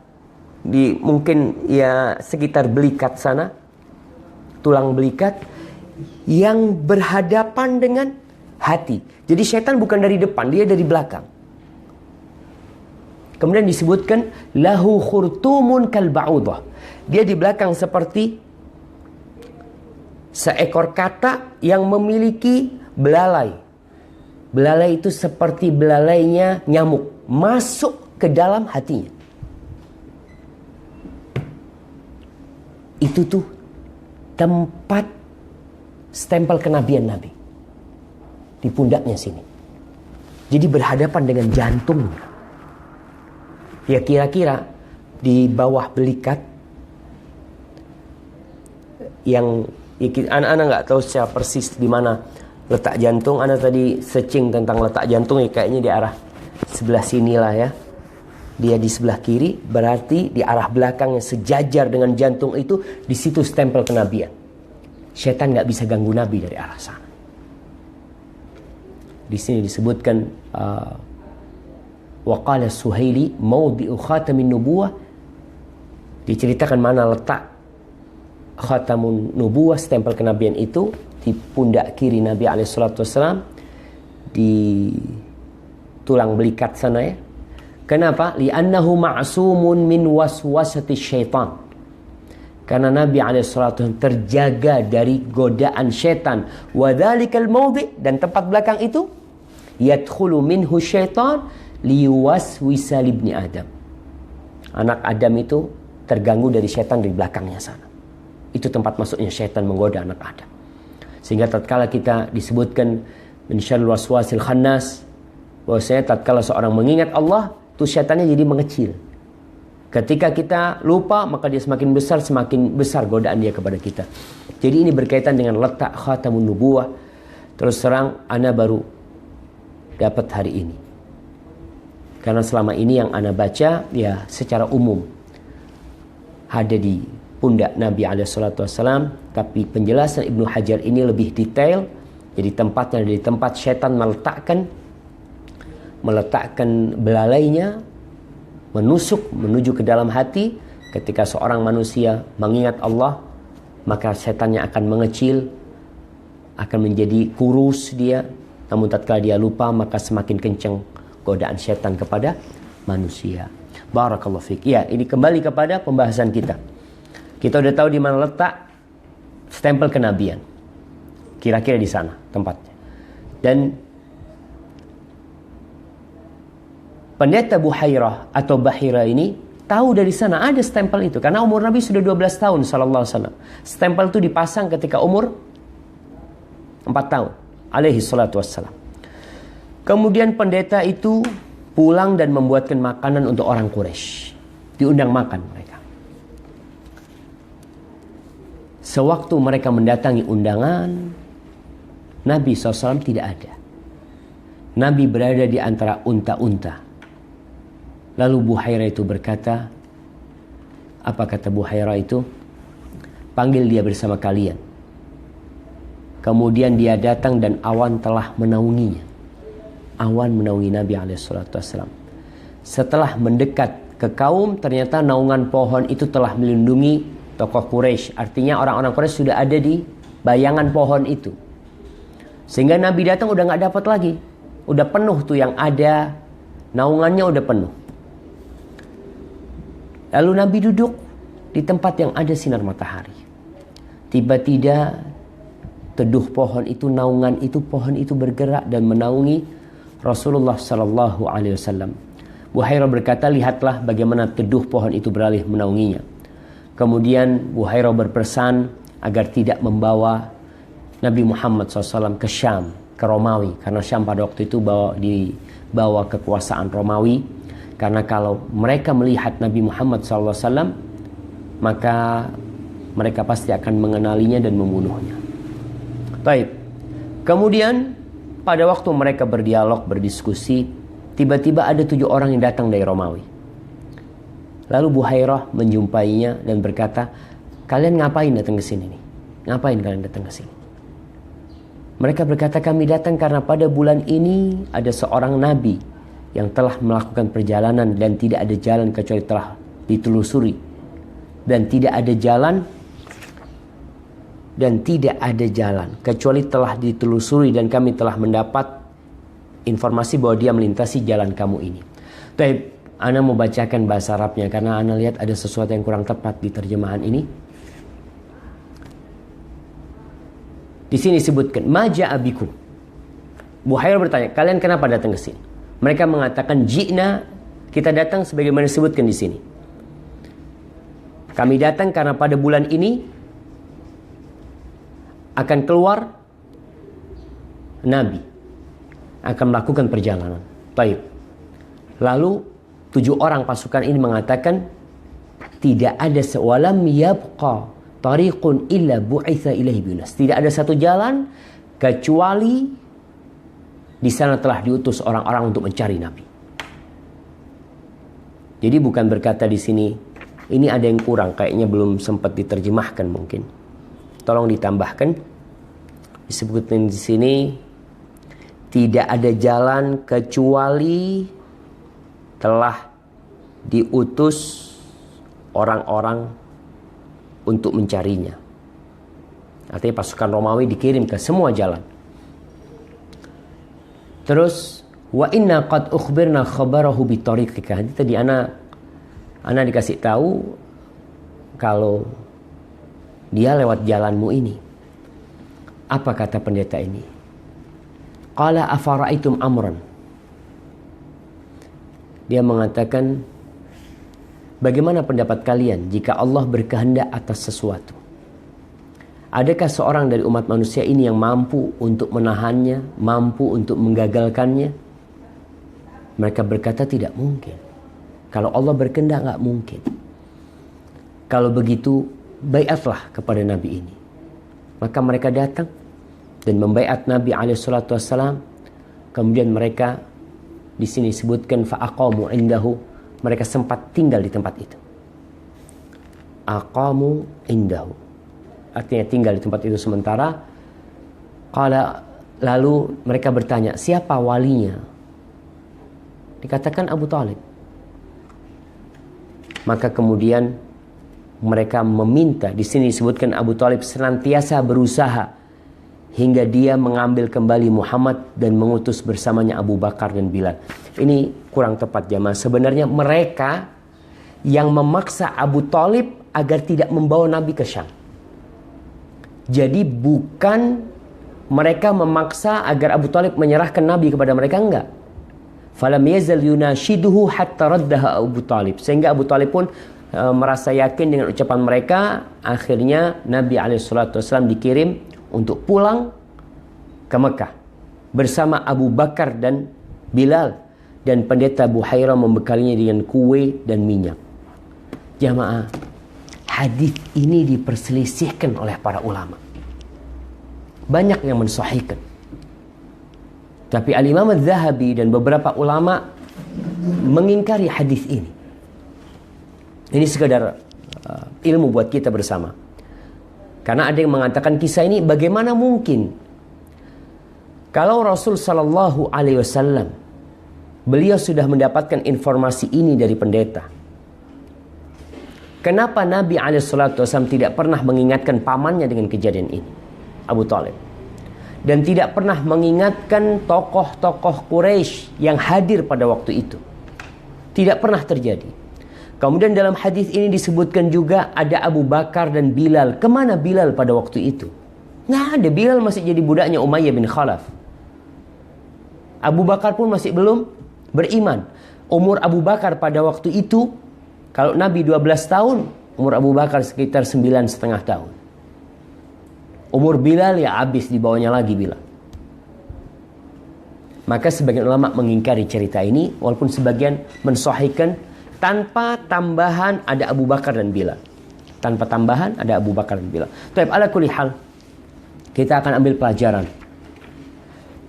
di mungkin ya sekitar belikat sana, tulang belikat yang berhadapan dengan hati. Jadi syaitan bukan dari depan, dia dari belakang. Kemudian disebutkan lahu khurtumun kal ba'udah. Dia di belakang seperti seekor katak yang memiliki belalai. Belalai itu seperti belalainya nyamuk, masuk ke dalam hatinya. Itu tuh tempat stempel kenabian Nabi. Di pundaknya sini. Jadi berhadapan dengan jantungnya. Ya kira-kira di bawah belikat yang anak-anak nggak tahu secara persis di mana letak jantung. Anak tadi searching tentang letak jantung, ya kayaknya di arah sebelah sinilah ya. Dia di sebelah kiri, berarti di arah belakang yang sejajar dengan jantung itu, di situ stempel kenabian. Setan nggak bisa ganggu Nabi dari arah sana. Di sini disebutkan waqala Suhaili mawdi'u khatamin nubuwah, diceritakan mana letak khatamun nubuwah, stempel kenabian itu di pundak kiri Nabi SAW, di tulang belikat sana ya. Kenapa? Li'annahu ma'sumun min waswasati syaitan. Karena Nabi SAW terjaga dari godaan syaitan. Wa dhalikal mawdi', dan tempat belakang itu yadkhulu minhu syaitan liwaswisa libni Adam. Anak Adam itu terganggu dari syaitan di belakangnya sana. Itu tempat masuknya syaitan menggoda anak Adam. Sehingga tatkala kita disebutkan min syarril waswasil khannas, bahwasanya tatkala seorang mengingat Allah, tuh syaitannya jadi mengecil. Ketika kita lupa, maka dia semakin besar godaan dia kepada kita. Jadi ini berkaitan dengan letak khatamun nubuwah. Terus terang, ana baru dapat hari ini. Karena selama ini yang ana baca, ya secara umum ada di pundak Nabi SAW. Tapi penjelasan Ibnu Hajar ini lebih detail. Jadi tempatnya dari tempat syaitan meletakkan belalainya, menusuk menuju ke dalam hati. Ketika seorang manusia mengingat Allah, maka setannya akan mengecil, akan menjadi kurus dia. Namun tatkala dia lupa, maka semakin kencang godaan setan kepada manusia. Barakallahu fiik. Ya, ini kembali kepada pembahasan kita. Kita udah tahu di mana letak stempel kenabian. Kira-kira di sana tempatnya. Dan pendeta Buhairah atau Bahira ini tahu dari sana ada stempel itu. Karena umur Nabi sudah 12 tahun sallallahu alaihi wasallam. Stempel itu dipasang ketika umur 4 tahun alaihi salatu wassalam. Kemudian pendeta itu pulang dan membuatkan makanan untuk orang Quraisy. Diundang makan mereka. Sewaktu mereka mendatangi undangan, Nabi SAW tidak ada. Nabi berada di antara unta-unta. Lalu Buhairah itu berkata, apa kata Buhairah itu? Panggil dia bersama kalian. Kemudian dia datang dan awan telah menaunginya. Awan menaungi Nabi SAW. Setelah mendekat ke kaum, ternyata naungan pohon itu telah melindungi tokoh Quraisy. Artinya orang-orang Quraisy sudah ada di bayangan pohon itu. Sehingga Nabi datang udah gak dapat lagi. Udah penuh tuh yang ada, naungannya udah penuh. Lalu Nabi duduk di tempat yang ada sinar matahari. Tiba-tiba teduh pohon itu, naungan itu, pohon itu bergerak dan menaungi Rasulullah sallallahu alaihi wasallam. Buhairah berkata, lihatlah bagaimana teduh pohon itu beralih menaunginya. Kemudian Buhairah berpesan agar tidak membawa Nabi Muhammad SAW ke Syam, ke Romawi. Karena Syam pada waktu itu dibawa kekuasaan Romawi. Karena kalau mereka melihat Nabi Muhammad SAW, maka mereka pasti akan mengenalinya dan membunuhnya. Baik. Kemudian pada waktu mereka berdialog, berdiskusi, tiba-tiba ada 7 orang yang datang dari Romawi. Lalu Buhairah menjumpainya dan berkata, kalian ngapain datang ke sini nih? Ngapain kalian datang ke sini? Mereka berkata, kami datang karena pada bulan ini ada seorang nabi yang telah melakukan perjalanan dan tidak ada jalan kecuali telah ditelusuri. Dan tidak ada jalan kecuali telah ditelusuri dan kami telah mendapat informasi bahwa dia melintasi jalan kamu ini. Baik, ana mau bacakan bahasa Arabnya karena ana lihat ada sesuatu yang kurang tepat di terjemahan ini. Di sini disebutkan maja abikum. Buhairah bertanya, kalian kenapa datang ke sini? Mereka mengatakan, ji'na, kita datang sebagaimana disebutkan di sini. Kami datang karena pada bulan ini akan keluar Nabi, akan melakukan perjalanan. Baik. Lalu 7 orang pasukan ini mengatakan, tidak ada sewalam yabqa tariqun illa bu'itha ilaihi binas. Tidak ada satu jalan kecuali di sana telah diutus orang-orang untuk mencari Nabi. Jadi bukan berkata di sini, ini ada yang kurang, kayaknya belum sempat diterjemahkan mungkin. Tolong ditambahkan. Disebutkan di sini, tidak ada jalan kecuali telah diutus orang-orang untuk mencarinya. Artinya pasukan Romawi dikirim ke semua jalan. Terus, wa inna qad ukhbirna khabarahu bitariqika. Tadi ana dikasih tahu kalau dia lewat jalanmu ini. Apa kata pendeta ini? Qala afara'aitum amran. Dia mengatakan, bagaimana pendapat kalian jika Allah berkehendak atas sesuatu? Adakah seorang dari umat manusia ini yang mampu untuk menahannya, mampu untuk menggagalkannya? Mereka berkata tidak mungkin. Kalau Allah berkehendak nggak mungkin. Kalau begitu, baiatlah kepada Nabi ini. Maka mereka datang dan membaiat Nabi SAW. Kemudian mereka di sini disebutkan fa'aqamu indahu. Mereka sempat tinggal di tempat itu. Aqamu indahu. Artinya tinggal di tempat itu sementara. Lalu mereka bertanya, siapa walinya? Dikatakan Abu Talib. Maka kemudian mereka meminta, di sini disebutkan Abu Talib senantiasa berusaha hingga dia mengambil kembali Muhammad dan mengutus bersamanya Abu Bakar dan Bilal. Ini kurang tepat jamaah. Sebenarnya mereka yang memaksa Abu Talib agar tidak membawa Nabi ke Syam. Jadi bukan mereka memaksa agar Abu Talib menyerahkan Nabi kepada mereka, enggak. Falam yazal yunashiduhu hatta raddaha Abu Talib. Sehingga Abu Talib pun merasa yakin dengan ucapan mereka. Akhirnya Nabi SAW dikirim untuk pulang ke Mekah bersama Abu Bakar dan Bilal, dan pendeta Buhairah membekalinya dengan kue dan minyak. Jamaah, hadis ini diperselisihkan oleh para ulama. Banyak yang mensahihkan. Tapi Al-Imam Al-Zahabi dan beberapa ulama mengingkari hadis ini. Ini sekedar ilmu buat kita bersama. Karena ada yang mengatakan kisah ini bagaimana mungkin kalau Rasul Sallallahu Alaihi Wasallam beliau sudah mendapatkan informasi ini dari pendeta. Kenapa Nabi SAW tidak pernah mengingatkan pamannya dengan kejadian ini, Abu Talib, dan tidak pernah mengingatkan tokoh-tokoh Quraisy yang hadir pada waktu itu? Tidak pernah terjadi. Kemudian dalam hadis ini disebutkan juga ada Abu Bakar dan Bilal. Kemana Bilal pada waktu itu? Nggak ada. Bilal masih jadi budaknya Umayyah bin Khalaf. Abu Bakar pun masih belum beriman. Umur Abu Bakar pada waktu itu, kalau Nabi 12 tahun, umur Abu Bakar sekitar 9,5 tahun. Umur Bilal ya habis, di bawahnya lagi Bilal. Maka sebagian ulama mengingkari cerita ini, walaupun sebagian mensahihkan. Tanpa tambahan ada Abu Bakar dan Bilal. Tanpa tambahan ada Abu Bakar dan Bilal. Taib, ala kulli hal, kita akan ambil pelajaran.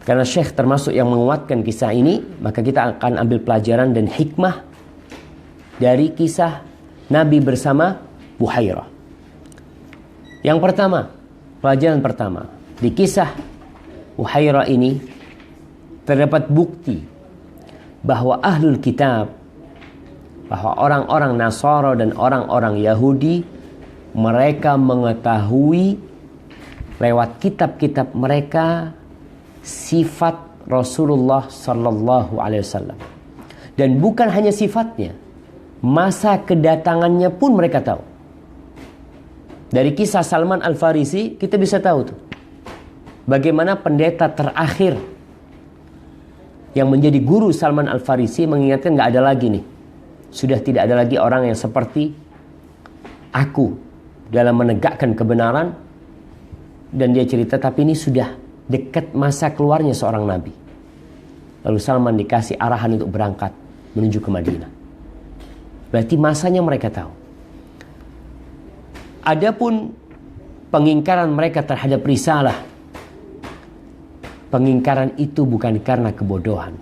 Karena Syekh termasuk yang menguatkan kisah ini, maka kita akan ambil pelajaran dan hikmah dari kisah Nabi bersama Buhairah. Yang pertama, pelajaran pertama, di kisah Buhairah ini terdapat bukti bahwa ahlul kitab, bahwa orang-orang Nasara dan orang-orang Yahudi, mereka mengetahui lewat kitab-kitab mereka sifat Rasulullah Sallallahu Alaihi Wasallam. Dan bukan hanya sifatnya, masa kedatangannya pun mereka tahu. Dari kisah Salman Al-Farisi kita bisa tahu tuh bagaimana pendeta terakhir yang menjadi guru Salman Al-Farisi mengingatkan nggak ada lagi nih. Sudah tidak ada lagi orang yang seperti aku dalam menegakkan kebenaran. Dan dia cerita, tapi ini sudah dekat masa keluarnya seorang nabi. Lalu Salman dikasih arahan untuk berangkat menuju ke Madinah. Berarti masanya mereka tahu. Adapun pengingkaran mereka terhadap risalah, pengingkaran itu bukan karena kebodohan,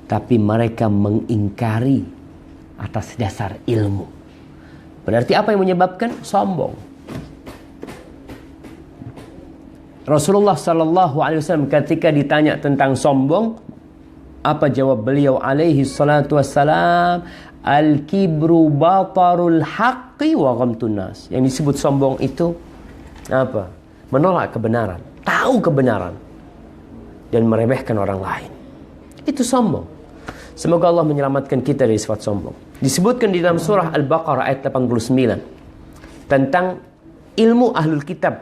tapi mereka mengingkari atas dasar ilmu. Berarti apa yang menyebabkan? Sombong. Rasulullah SAW ketika ditanya tentang sombong, apa jawab beliau alaihi salatu wassalam? Al-kibru batarul haqqi wa ghamtun nas. Yang disebut sombong itu apa? Menolak kebenaran, tahu kebenaran dan meremehkan orang lain. Itu sombong. Semoga Allah menyelamatkan kita dari sifat sombong. Disebutkan di dalam surah Al-Baqarah ayat 89 tentang ilmu ahlul kitab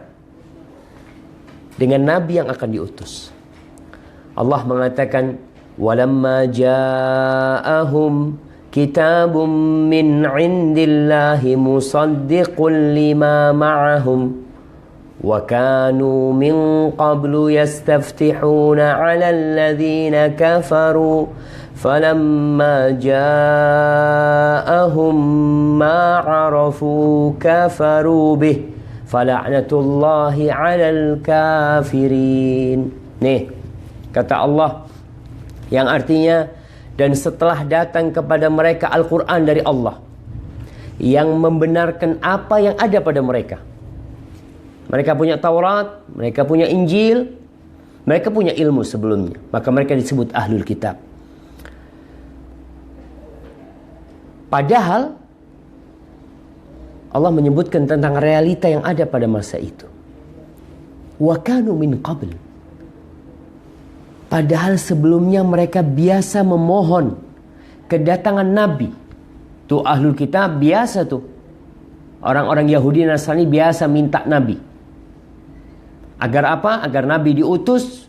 dengan nabi yang akan diutus. Allah mengatakan, "Walamma ja'ahum kitabun min 'indillahi musaddiqun lima ma'ahum wa kanu min qablu yastaftihuna 'alal ladzina kafaru falamma ja'ahum ma 'arafu kafaru bih fala'natullahi 'alal kafirin." Nih, kata Allah yang artinya, dan setelah datang kepada mereka Al-Quran dari Allah yang membenarkan apa yang ada pada mereka. Mereka punya Taurat, mereka punya Injil, mereka punya ilmu sebelumnya. Maka mereka disebut Ahlul Kitab. Padahal Allah menyebutkan tentang realita yang ada pada masa itu. Wa kanu min qabl. Padahal sebelumnya mereka biasa memohon kedatangan Nabi. Tuh Ahlul Kitab biasa tuh. Orang-orang Yahudi Nasrani biasa minta Nabi. Agar apa? Agar Nabi diutus.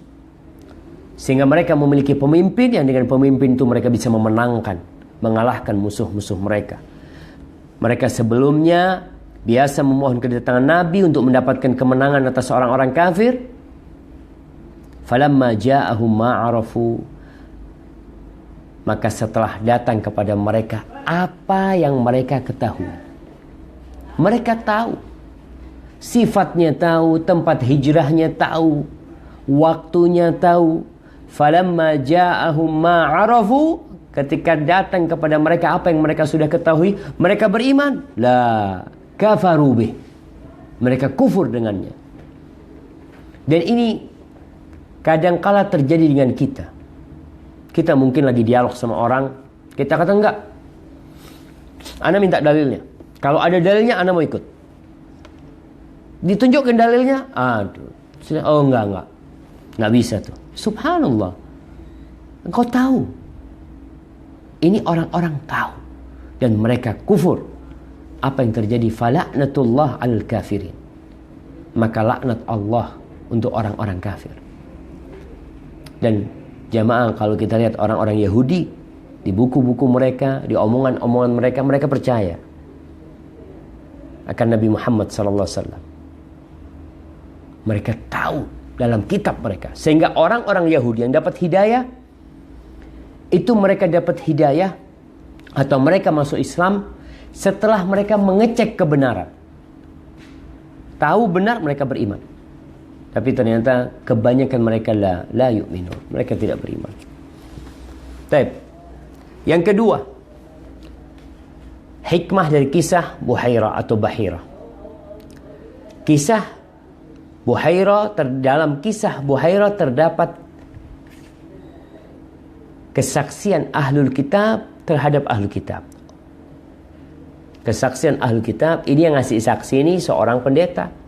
Sehingga mereka memiliki pemimpin yang dengan pemimpin itu mereka bisa memenangkan, mengalahkan musuh-musuh mereka. Mereka sebelumnya biasa memohon kedatangan Nabi untuk mendapatkan kemenangan atas orang-orang kafir. Falamma ja'ahum ma'arafu, maka setelah datang kepada mereka apa yang mereka ketahui. Mereka tahu, sifatnya tahu, tempat hijrahnya tahu, waktunya tahu. Falamma ja'ahum ma'arafu, ketika datang kepada mereka apa yang mereka sudah ketahui, mereka beriman. La kafaru bih, mereka kufur dengannya. Dan ini kadangkala terjadi dengan kita. Kita mungkin lagi dialog sama orang, kita kata enggak, ana minta dalilnya. Kalau ada dalilnya ana mau ikut. Ditunjukkan dalilnya, aduh, oh enggak bisa tuh. Subhanallah, engkau tahu. Ini orang-orang tahu dan mereka kufur. Apa yang terjadi? Fala'natullah al kafirin. Maka laknat Allah untuk orang-orang kafir. Dan jamaah, kalau kita lihat orang-orang Yahudi, di buku-buku mereka, di omongan-omongan mereka, mereka percaya akan Nabi Muhammad SAW. Mereka tahu dalam kitab mereka. Sehingga orang-orang Yahudi yang dapat hidayah, itu mereka dapat hidayah atau mereka masuk Islam setelah mereka mengecek kebenaran. Tahu benar, mereka beriman. Tapi ternyata kebanyakan mereka la yu'minun. Mereka tidak beriman. Baik. Yang kedua, hikmah dari kisah Buhairah atau Bahira. Kisah Buhairah, dalam kisah Buhairah terdapat kesaksian Ahlul Kitab terhadap Ahlul Kitab. Kesaksian Ahlul Kitab ini yang ngasih saksi ini seorang pendeta.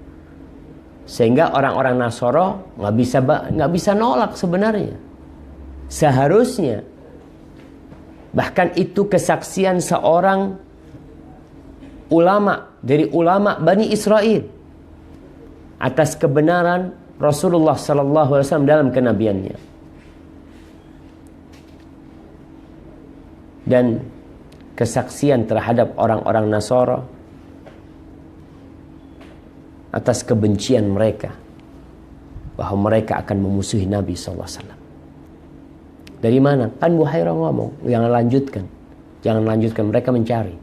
Sehingga orang-orang Nasoro nggak bisa nolak sebenarnya. Seharusnya bahkan itu kesaksian seorang ulama dari ulama Bani Israel atas kebenaran Rasulullah SAW dalam kenabiannya. dan kesaksian terhadap orang-orang Nasara atas kebencian mereka, bahwa mereka akan memusuhi Nabi SAW. Dari mana? Kan Buhairah ngomong, jangan lanjutkan. Jangan lanjutkan, mereka mencari.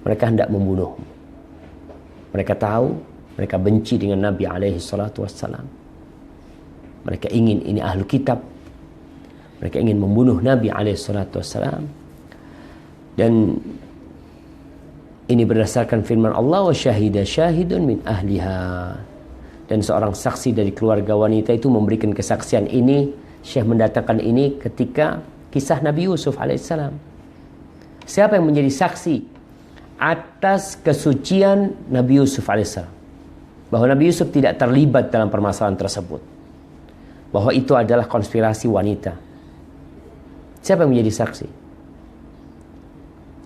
Mereka hendak membunuh. Mereka tahu, mereka benci dengan Nabi SAW. Mereka ingin, ini ahlu kitab. Mereka ingin membunuh Nabi SAW. Dan ini berdasarkan firman Allah, wa syahida syahidun min ahliha. Dan seorang saksi dari keluarga wanita itu memberikan kesaksian ini. Syekh mendatangkan ini ketika kisah Nabi Yusuf alaihissalam. Siapa yang menjadi saksi atas kesucian Nabi Yusuf alaihissalam? Bahwa Nabi Yusuf tidak terlibat dalam permasalahan tersebut. Bahwa itu adalah konspirasi wanita. Siapa yang menjadi saksi?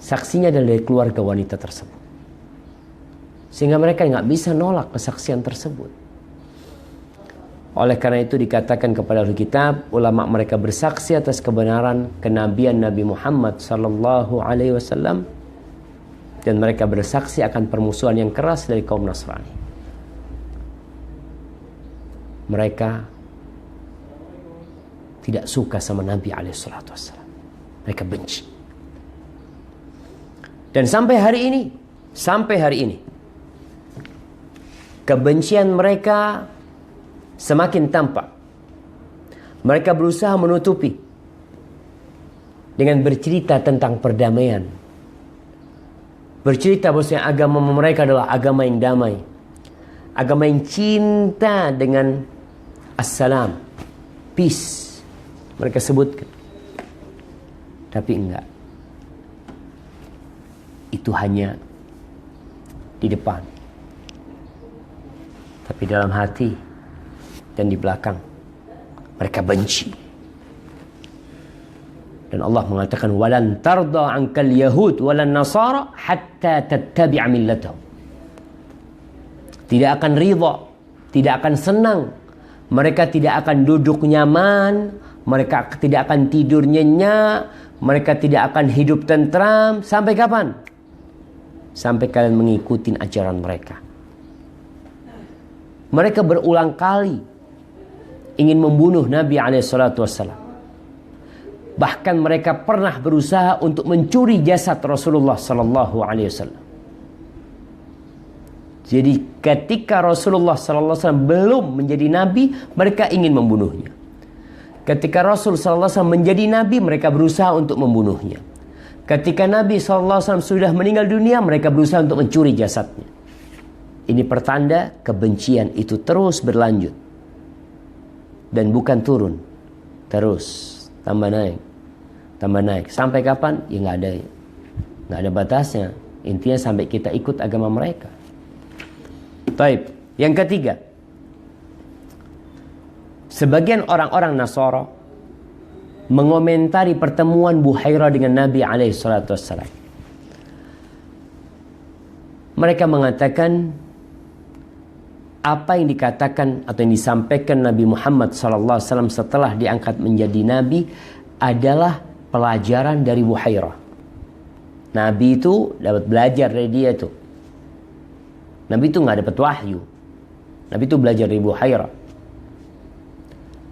Saksinya adalah dari keluarga wanita tersebut. Sehingga mereka nggak bisa nolak kesaksian tersebut. Oleh karena itu dikatakan kepada ahli kitab, ulama mereka bersaksi atas kebenaran kenabian Nabi Muhammad sallallahu alaihi wasallam, dan mereka bersaksi akan permusuhan yang keras dari kaum Nasrani. Mereka tidak suka sama Nabi alaihi salatu wasallam. Mereka benci. Dan sampai hari ini kebencian mereka semakin tampak. Mereka berusaha menutupi dengan bercerita tentang perdamaian. Bercerita bahwasanya agama mereka adalah agama yang damai. Agama yang cinta dengan assalam, peace. Mereka sebutkan. Tapi enggak. Itu hanya di depan. Tapi dalam hati dan di belakang mereka benci. Dan Allah mengatakan walan tarda ankal yahud walan nasara hatta tattabi'a millatahum. Tidak akan ridha, tidak akan senang, mereka tidak akan duduk nyaman, mereka tidak akan tidur nyenyak, mereka tidak akan hidup tentram. Sampai kapan? Sampai kalian mengikuti ajaran mereka. Mereka berulang kali ingin membunuh Nabi SAW. Bahkan mereka pernah berusaha untuk mencuri jasad Rasulullah SAW. Jadi ketika Rasulullah SAW belum menjadi Nabi, mereka ingin membunuhnya. Ketika Rasul SAW menjadi Nabi, mereka berusaha untuk membunuhnya. Ketika Nabi SAW sudah meninggal dunia, mereka berusaha untuk mencuri jasadnya. Ini pertanda kebencian itu terus berlanjut. Dan bukan turun, terus tambah naik. Sampai kapan? Ya nggak ada batasnya. Intinya sampai kita ikut agama mereka. Taib. Yang ketiga, sebagian orang-orang Nasara mengomentari pertemuan Buhairah dengan Nabi alaihissalam. Mereka mengatakan apa yang dikatakan atau yang disampaikan Nabi Muhammad SAW setelah diangkat menjadi Nabi adalah pelajaran dari Buhairah. Nabi itu dapat belajar dari dia itu. Nabi itu nggak dapat wahyu. Nabi itu belajar dari Buhairah.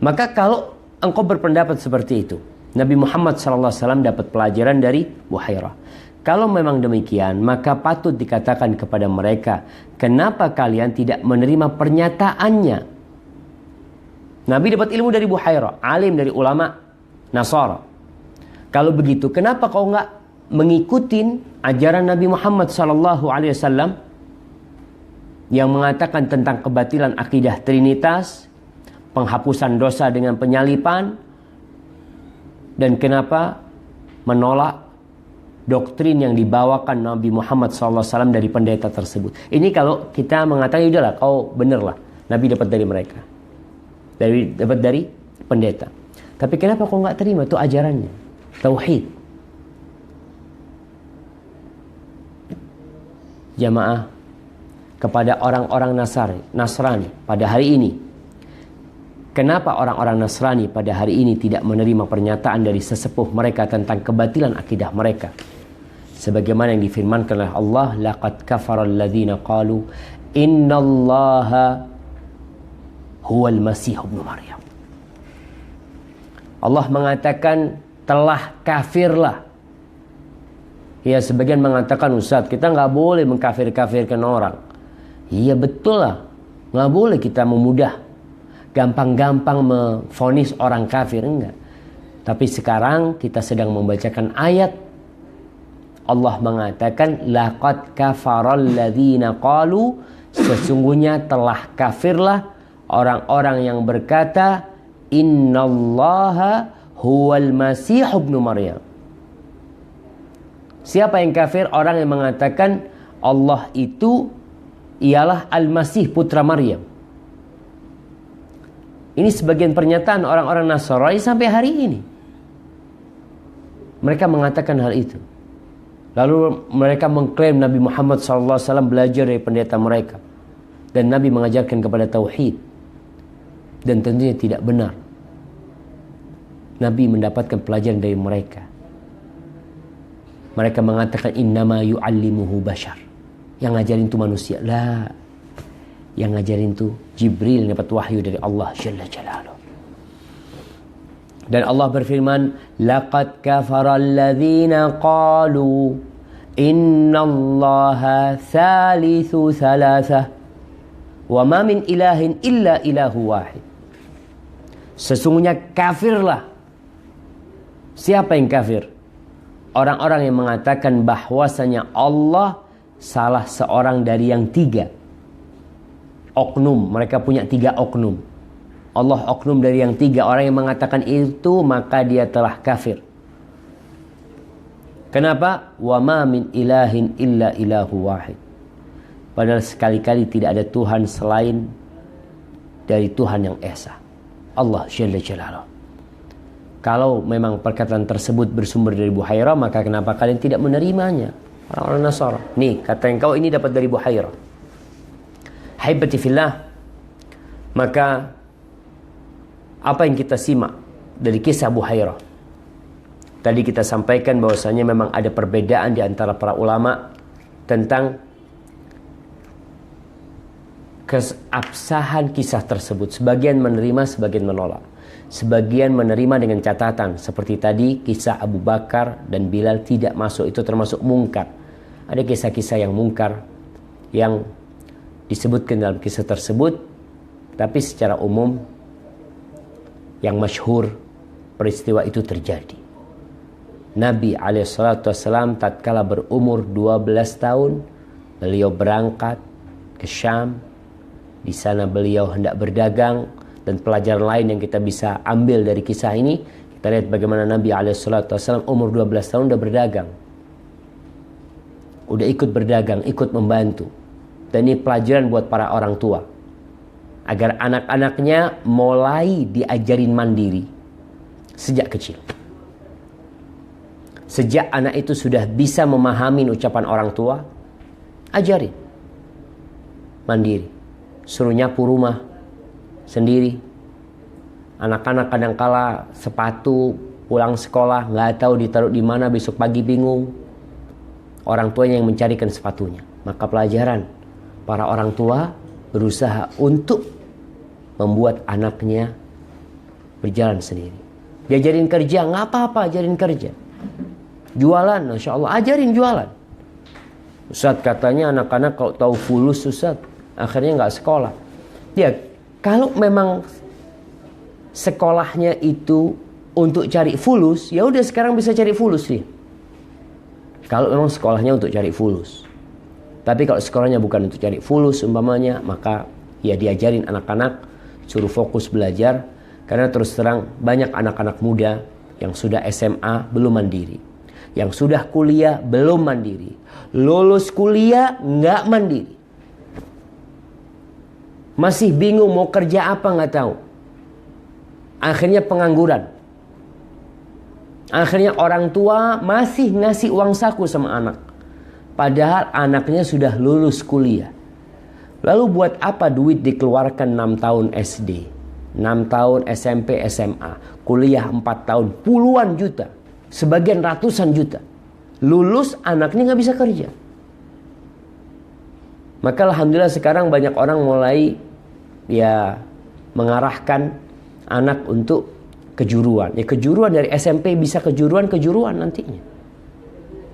Maka kalau engkau berpendapat seperti itu, Nabi Muhammad SAW dapat pelajaran dari Buhairah. Kalau memang demikian, maka patut dikatakan kepada mereka, kenapa kalian tidak menerima pernyataannya? Nabi dapat ilmu dari Buhairah, alim dari ulama Nasara. Kalau begitu, kenapa kau nggak mengikuti ajaran Nabi Muhammad SAW yang mengatakan tentang kebatilan akidah Trinitas, penghapusan dosa dengan penyalipan, dan kenapa menolak doktrin yang dibawakan Nabi Muhammad SAW dari pendeta tersebut? Ini kalau kita mengatakan, udahlah kau benerlah, Nabi dapat dari mereka, dapat dari pendeta. Tapi kenapa kau nggak terima itu ajarannya, tauhid? Jamaah, kepada orang-orang Nasrani pada hari ini, Kenapa orang-orang Nasrani pada hari ini tidak menerima pernyataan dari sesepuh mereka tentang kebatilan akidah mereka? Sebagaimana yang difirmankan oleh Allah, laqad kafara alladhina qalu innallaha huwal masih ibnu Maryam. Allah mengatakan telah kafirlah. Ya, sebagian mengatakan, Ustaz, kita nggak boleh mengkafir-kafirkan orang. Iya betul lah, nggak boleh kita memudah gampang-gampang memvonis orang kafir, enggak. Tapi sekarang kita sedang membacakan ayat. Allah mengatakan laqad kafaral ladzina qalu, sesungguhnya telah kafirlah orang-orang yang berkata innallaha huwal masih ibnu Maryam. Siapa yang kafir? Orang yang mengatakan Allah itu ialah Al-Masih putra Maryam. Ini sebagian pernyataan orang-orang Nasrani sampai hari ini. Mereka mengatakan hal itu. Lalu mereka mengklaim Nabi Muhammad SAW belajar dari pendeta mereka. Dan Nabi mengajarkan kepada tauhid. Dan tentunya tidak benar. Nabi mendapatkan pelajaran dari mereka. Mereka mengatakan innama yu'allimuhu bashar. Yang ngajarin itu manusia. Lah. Yang ngajarin itu Jibril, dapat wahyu dari Allah Jalla Jalaluh. Dan Allah berfirman, laqad kafara alladhina qalu innallaha thalithu thalathah wa ma min ilahin illa ilahu wahid. Sesungguhnya kafirlah. Siapa yang kafir? Orang-orang yang mengatakan bahwasanya Allah salah seorang dari yang tiga. Oknum, mereka punya tiga oknum. Allah oknum dari yang tiga. Orang yang mengatakan itu maka dia telah kafir. Kenapa? Wa ma min ilahin illa ilahu wahid. Padahal sekali-kali tidak ada Tuhan selain dari Tuhan yang esa, Allah Jalla Jalaluh. Kalau memang perkataan tersebut bersumber dari Buhairah, maka kenapa kalian tidak menerimanya? Orang-orang Nasara. Nih, kata engkau ini dapat dari Buhairah. Haibati fillah, maka apa yang kita simak dari kisah Buhairah? Tadi kita sampaikan bahwasanya memang ada perbedaan di antara para ulama tentang keabsahan kisah tersebut. Sebagian menerima, sebagian menolak. Sebagian menerima dengan catatan. Seperti tadi kisah Abu Bakar dan Bilal tidak masuk, itu termasuk mungkar. Ada kisah-kisah yang mungkar yang disebutkan dalam kisah tersebut, tapi secara umum yang masyhur peristiwa itu terjadi. Nabi alaihissalam tatkala berumur 12 tahun, beliau berangkat ke Syam. Di sana beliau hendak berdagang, dan pelajaran lain yang kita bisa ambil dari kisah ini, kita lihat bagaimana Nabi alaihissalam umur 12 tahun udah berdagang. Udah ikut berdagang, ikut membantu. Dan ini pelajaran buat para orang tua. Agar anak-anaknya mulai diajarin mandiri sejak kecil. Sejak anak itu sudah bisa memahami ucapan orang tua, ajarin. Mandiri. Suruh nyapu rumah sendiri. Anak-anak kadangkala sepatu pulang sekolah nggak tahu ditaruh di mana, besok pagi bingung. Orang tuanya yang mencarikan sepatunya. Maka pelajaran. Para orang tua berusaha untuk membuat anaknya berjalan sendiri. Diajarin kerja, nggak apa-apa, ajarin kerja. Jualan, Masya Allah, ajarin jualan. Ustaz katanya anak-anak kalau tahu fulus, Ustaz, akhirnya nggak sekolah. Ya, kalau memang sekolahnya itu untuk cari fulus, ya udah sekarang bisa cari fulus nih. Kalau memang sekolahnya untuk cari fulus. Tapi kalau sekolahnya bukan untuk cari fulus umpamanya, maka ya diajarin anak-anak, suruh fokus belajar. Karena terus terang banyak anak-anak muda yang sudah SMA belum mandiri, yang sudah kuliah belum mandiri, lulus kuliah nggak mandiri, masih bingung mau kerja apa nggak tahu. Akhirnya pengangguran. Akhirnya orang tua masih ngasih uang saku sama anak. Padahal anaknya sudah lulus kuliah. Lalu buat apa duit dikeluarkan 6 tahun SD? 6 tahun SMP, SMA, kuliah 4 tahun, puluhan juta, sebagian ratusan juta. Lulus anaknya nggak bisa kerja. Maka alhamdulillah sekarang banyak orang mulai mengarahkan anak untuk kejuruan. Kejuruan dari SMP bisa kejuruan nantinya.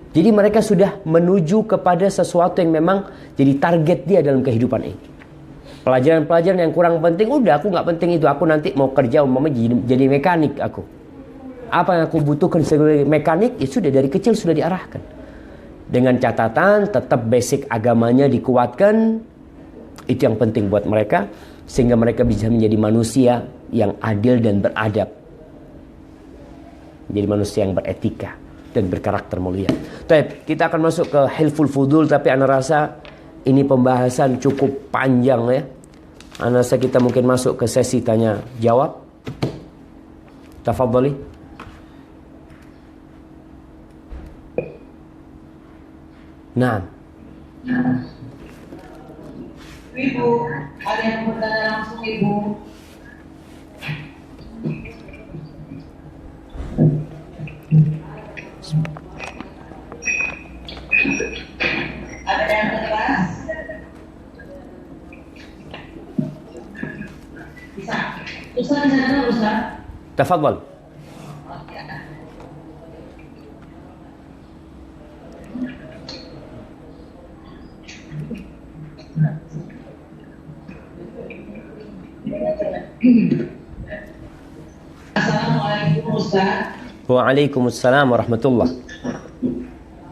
Jadi mereka sudah menuju kepada sesuatu yang memang jadi target dia dalam kehidupan ini. Pelajaran-pelajaran yang kurang penting, udah aku nggak penting itu. Aku nanti mau kerja jadi mekanik aku. Apa yang aku butuhkan sebagai mekanik, ya sudah dari kecil sudah diarahkan. Dengan catatan tetap basic agamanya dikuatkan. Itu yang penting buat mereka. Sehingga mereka bisa menjadi manusia yang adil dan beradab. Menjadi manusia yang beretika dan berkarakter mulia. Baik, kita akan masuk ke hilful fudul. Tapi ana rasa ini pembahasan cukup panjang ya. Ana rasa kita mungkin masuk ke sesi tanya jawab. Tafadhali. Nah. Ibu, ada yang bertanya langsung Ibu. Ada yang keras? Bisa. Ustaz di sana Ustaz. Tafadhal. Assalamualaikum Ustaz. Waalaikumsalam warahmatullah.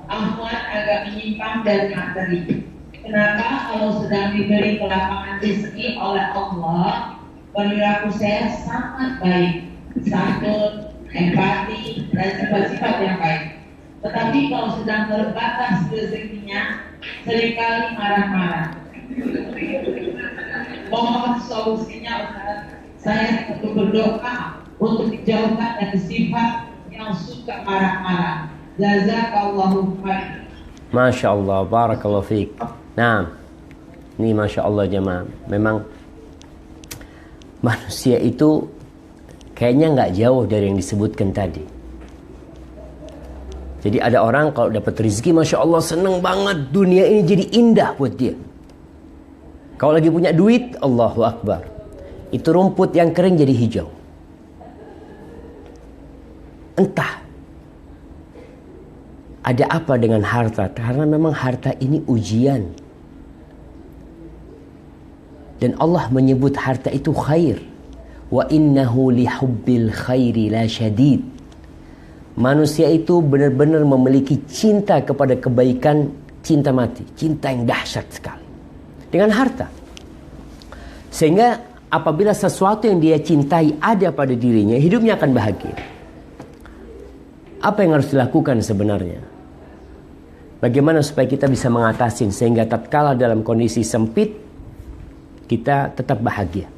Ahmad agak menyimpang dari materi. Kenapa kalau sedang diberi kelapangan rezeki oleh Allah, perilaku saya sangat baik, santun, empati, dan sifat-sifat yang baik. Tetapi kalau sedang terbatas rezekinya, seringkali marah-marah. Mohon solusinya Ustaz. Saya untuk berdoa untuk dijauhkan dari sifat yang suka marah-marah. Jazakallahu khair. Masya Allah, barakallahu fiik. Nah, ini Masya Allah jemaah. Memang manusia itu kayaknya nggak jauh dari yang disebutkan tadi. Jadi ada orang kalau dapat rezeki, Masya Allah seneng banget, dunia ini jadi indah buat dia. Kalau lagi punya duit, Allahu Akbar, itu rumput yang kering jadi hijau. Entah ada apa dengan harta, karena memang harta ini ujian. Dan Allah menyebut harta itu khair. Wa innahu lihubbil khairi la syadid. Manusia itu benar-benar memiliki cinta kepada kebaikan, cinta mati, cinta yang dahsyat sekali dengan harta. Sehingga apabila sesuatu yang dia cintai ada pada dirinya, hidupnya akan bahagia. Apa yang harus dilakukan sebenarnya? Bagaimana supaya kita bisa mengatasi sehingga tatkala dalam kondisi sempit kita tetap bahagia?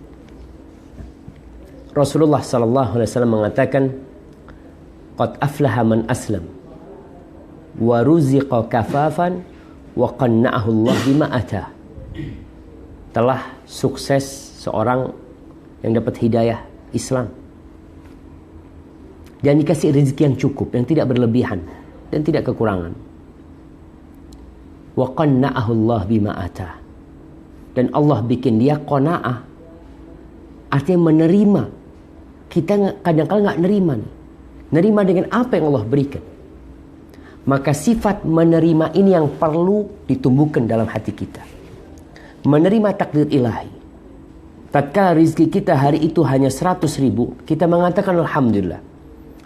Rasulullah sallallahu alaihi wasallam mengatakan, "Qad aflaha man aslam wa ruziqa kafafan wa qanna'ahu Allah bima atah." Telah sukses seorang yang dapat hidayah Islam dan dikasih rezeki yang cukup, yang tidak berlebihan dan tidak kekurangan. Wa qanna'ahu Allah bima atah. Dan Allah bikin dia qanaah, artinya menerima. Kita kadang-kadang nggak nerima nih. Nerima dengan apa yang Allah berikan. Maka sifat menerima ini yang perlu ditumbuhkan dalam hati kita. Menerima takdir ilahi. Tatkala rezeki kita hari itu hanya 100.000, kita mengatakan Alhamdulillah.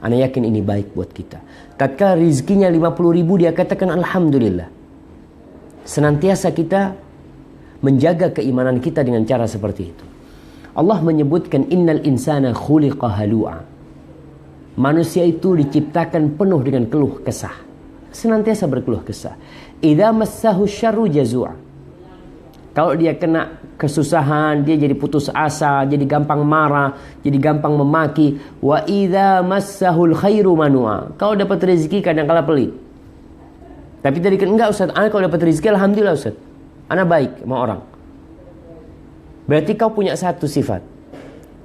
Ana yakin ini baik buat kita. Tatkala rezekinya 50.000, dia katakan Alhamdulillah. Senantiasa kita menjaga keimanan kita dengan cara seperti itu. Allah menyebutkan innal insana khuliqa halu'a. Manusia itu diciptakan penuh dengan keluh kesah. Senantiasa berkeluh kesah. Idza massahu syarru jazua. Kalau dia kena kesusahan, dia jadi putus asa, jadi gampang marah, jadi gampang memaki. Wa idza massahul khairu manua. Kalau dapat rezeki kadang-kala pelit. Tapi tadi kan enggak Ustaz, ana kalau dapat rezeki alhamdulillah Ustaz. Ana baik sama orang. Berarti kau punya satu sifat,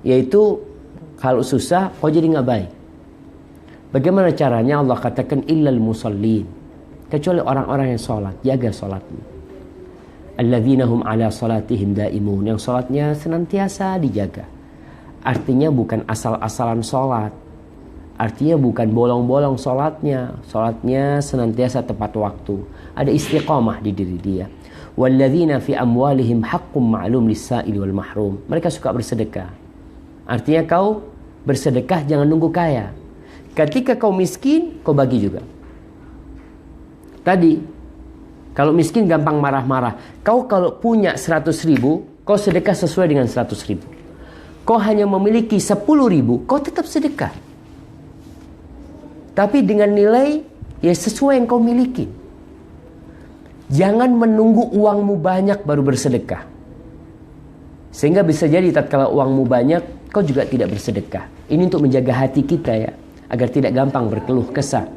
Yaitu kalau susah kau jadi nggak baik. Bagaimana caranya? Allah katakan illal musallin, kecuali orang-orang yang sholat, jaga sholatnya. Alladzina hum ala salatihim daimun, yang sholatnya senantiasa dijaga. Artinya bukan asal-asalan sholat, artinya bukan bolong-bolong sholatnya. Sholatnya senantiasa tepat waktu, ada istiqamah di diri dia. Walladzina fi amwalihim haqqum ma'lum lis-sa'ili wal mahrum, mereka suka bersedekah. Artinya kau bersedekah jangan nunggu kaya. Ketika kau miskin, kau bagi juga. Tadi, kalau miskin gampang marah-marah. Kau kalau punya 100.000, kau sedekah sesuai dengan 100.000. Kau hanya memiliki 10.000, kau tetap sedekah. Tapi dengan nilai ya sesuai yang kau miliki. Jangan menunggu uangmu banyak baru bersedekah. Sehingga bisa jadi tatkala uangmu banyak, kau juga tidak bersedekah. Ini untuk menjaga hati kita ya, agar tidak gampang berkeluh kesah.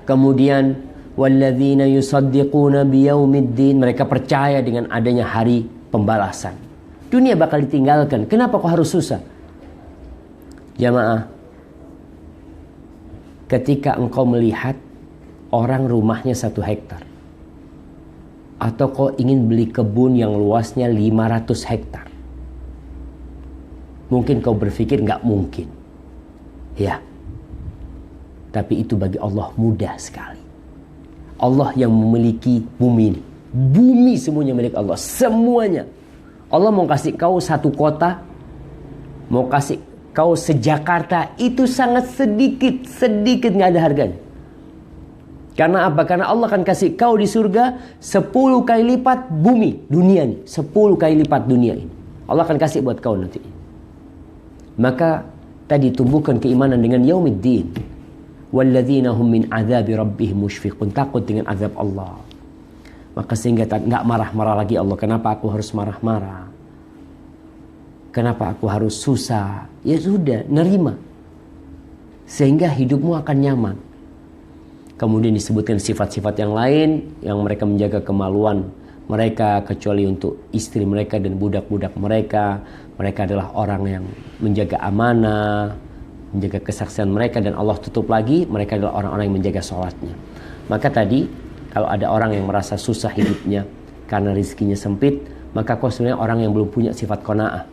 Kemudian walladzina yusaddiquna biyaumiddin, mereka percaya dengan adanya hari pembalasan. Dunia bakal ditinggalkan, kenapa kau harus susah? Jamaah, ketika engkau melihat orang rumahnya 1 hektar, atau kau ingin beli kebun yang luasnya 500 hektar, mungkin kau berpikir nggak mungkin. Ya, tapi itu bagi Allah mudah sekali. Allah yang memiliki bumi ini. Bumi semuanya milik Allah. Semuanya. Allah mau kasih kau 1 kota, mau kasih kau seJakarta, itu sangat sedikit. Sedikit nggak ada harganya. Karena apa? Karena Allah akan kasih kau di surga 10 kali lipat bumi, dunia ini. 10 kali lipat dunia ini. Allah akan kasih buat kau nanti. Maka tadi tumbuhkan keimanan dengan yaumiddin. Walladzina hum min azabi rabbihim musyfiqun, takut dengan azab Allah. Maka sehingga enggak marah-marah lagi Allah. Kenapa aku harus marah-marah? Kenapa aku harus susah? Ya sudah, nerima. Sehingga hidupmu akan nyaman. Kemudian disebutkan sifat-sifat yang lain yang mereka menjaga kemaluan mereka kecuali untuk istri mereka dan budak-budak mereka. Mereka adalah orang yang menjaga amanah, menjaga kesaksian mereka, dan Allah tutup lagi, mereka adalah orang-orang yang menjaga sholatnya. Maka tadi, kalau ada orang yang merasa susah hidupnya karena rezekinya sempit, maka kau sebenarnya orang yang belum punya sifat qanaah.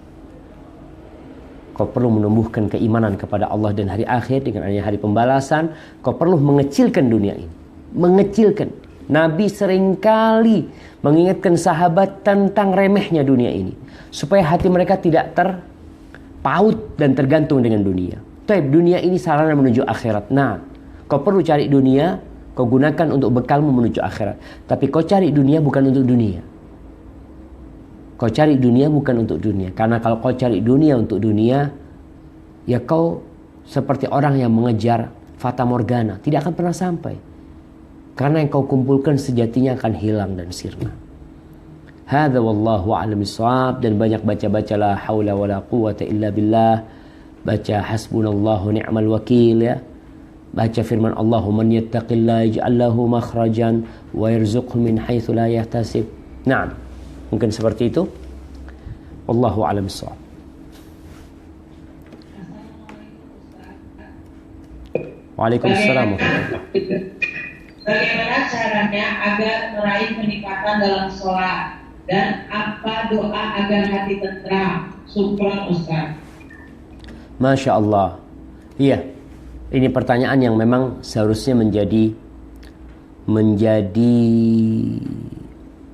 Kau perlu menumbuhkan keimanan kepada Allah dan hari akhir dengan adanya hari pembalasan. Kau perlu mengecilkan dunia ini. Mengecilkan. Nabi seringkali mengingatkan sahabat tentang remehnya dunia ini, supaya hati mereka tidak terpaut dan tergantung dengan dunia. Taib, dunia ini sarana menuju akhirat. Nah, kau perlu cari dunia, kau gunakan untuk bekalmu menuju akhirat. Tapi kau cari dunia bukan untuk dunia. Kau cari dunia bukan untuk dunia. Karena kalau kau cari dunia untuk dunia, ya kau seperti orang yang mengejar fata morgana, tidak akan pernah sampai. Karena yang kau kumpulkan sejatinya akan hilang dan sirna. Hadza wallahu a'lam bissawab. Dan banyak baca-baca la haula wala quwwata illa billah. Baca hasbunallahu ni'mal wakil ya. Baca firman Allah, man yattaqillaha yaj'al lahu makhrajan wa yarzuqhu min haitsu la yahtasib. Naam. Mungkin seperti itu. Wallahu a'lam bissawab. Waalaikumsalam. Bagaimana caranya agar meraih kenikmatan dalam sholat, dan apa doa agar hati tentram? Syukran Ustaz. Masya Allah. Iya, ini pertanyaan yang memang seharusnya menjadi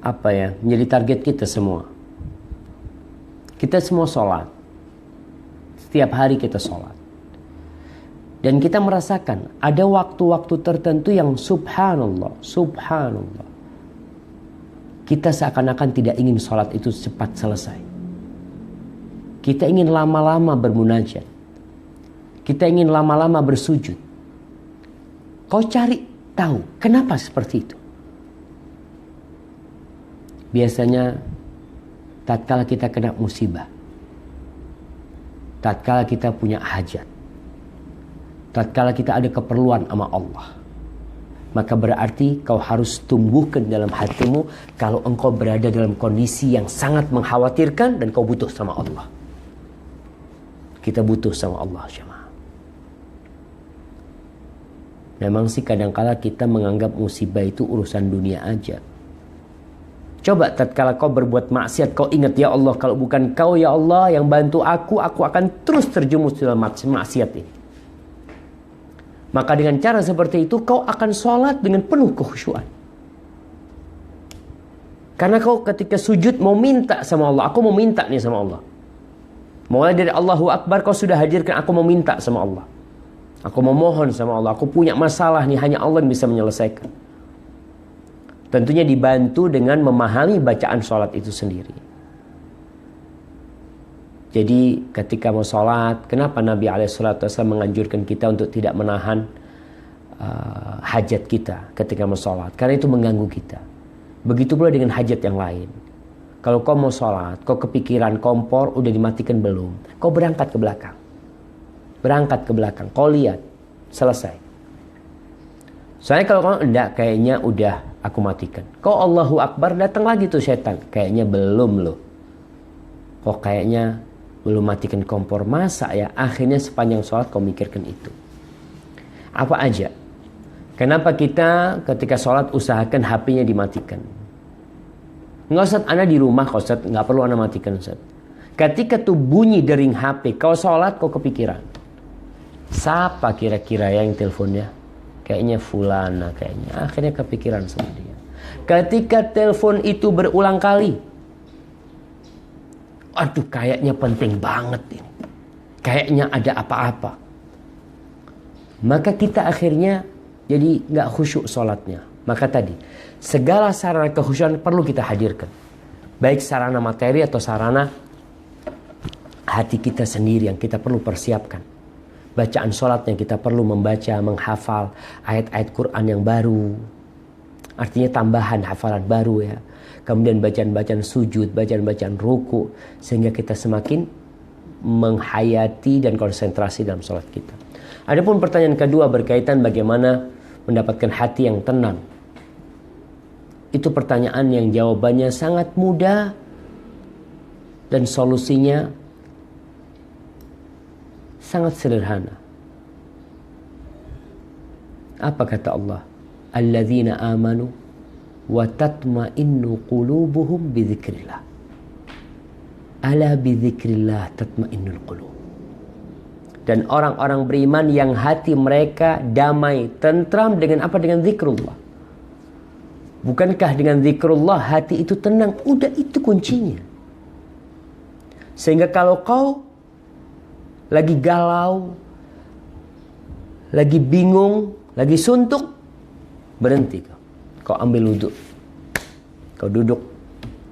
apa ya? Menjadi target kita semua. Kita semua sholat. Setiap hari kita sholat. Dan kita merasakan ada waktu-waktu tertentu yang subhanallah, subhanallah. Kita seakan-akan tidak ingin sholat itu cepat selesai. Kita ingin lama-lama bermunajat. Kita ingin lama-lama bersujud. Kau cari tahu kenapa seperti itu. Biasanya tatkala kita kena musibah, tatkala kita punya hajat, tatkala kita ada keperluan sama Allah, maka berarti kau harus tumbuhkan dalam hatimu kalau engkau berada dalam kondisi yang sangat mengkhawatirkan dan kau butuh sama Allah. Kita butuh sama Allah jemaah. Memang sih kadangkala kita menganggap musibah itu urusan dunia aja. Coba tatkala kau berbuat maksiat, kau ingat, ya Allah, kalau bukan kau ya Allah yang bantu aku akan terus terjumus dalam maksiat ini. Maka dengan cara seperti itu kau akan sholat dengan penuh kekhusyuan. Karena kau ketika sujud mau minta sama Allah, aku mau minta nih sama Allah. Mulai dari Allahu Akbar kau sudah hadirkan, aku mau minta sama Allah. Aku memohon sama Allah, aku punya masalah nih, hanya Allah yang bisa menyelesaikan. Tentunya dibantu dengan memahami bacaan sholat itu sendiri. Jadi ketika mau sholat, kenapa Nabi SAW menganjurkan kita untuk tidak menahan hajat kita ketika mau sholat? Karena itu mengganggu kita. Begitu pula dengan hajat yang lain. Kalau kau mau sholat, kau kepikiran kompor udah dimatikan belum, kau berangkat ke belakang. Berangkat ke belakang, kau lihat, selesai. Soalnya kalau kau enggak, kayaknya udah aku matikan. Kau Allahu Akbar, datang lagi tuh setan, kayaknya belum loh. Kok kayaknya belum matikan kompor, masa ya? Akhirnya sepanjang sholat kau mikirkan itu. Apa aja? Kenapa kita ketika sholat usahakan HP-nya dimatikan? Nggak Ustaz, ana di rumah kok Ustaz, nggak perlu ana matikan Ustaz. Ketika tuh bunyi dering HP, kau sholat kau kepikiran. Siapa kira-kira yang teleponnya? Kayaknya fulana kayaknya. Akhirnya kepikiran sama dia. Ketika telepon itu berulang kali, aduh kayaknya penting banget ini. Kayaknya ada apa-apa. Maka kita akhirnya jadi gak khusyuk sholatnya. Maka tadi, segala sarana kekhusyuan perlu kita hadirkan. Baik sarana materi atau sarana hati kita sendiri yang kita perlu persiapkan. Bacaan sholat yang kita perlu membaca, menghafal ayat-ayat Quran yang baru. Artinya tambahan hafalan baru ya. Kemudian bacaan-bacaan sujud, bacaan-bacaan ruku. Sehingga kita semakin menghayati dan konsentrasi dalam sholat kita. Adapun pertanyaan kedua berkaitan bagaimana mendapatkan hati yang tenang. Itu pertanyaan yang jawabannya sangat mudah. Dan solusinya sangat sederhana. Apa kata Allah? Alladzina amanu wa tatma'innu qulubuhum bidzikrillah. Ala bidzikrillah tatma'innul qulub. Dan orang-orang beriman yang hati mereka damai, tentram dengan apa? Dengan zikrullah. Bukankah dengan zikrullah hati itu tenang? Udah, itu kuncinya. Sehingga kalau kau lagi galau, lagi bingung, lagi suntuk, berhenti kau. Kau ambil wudhu. Kau duduk.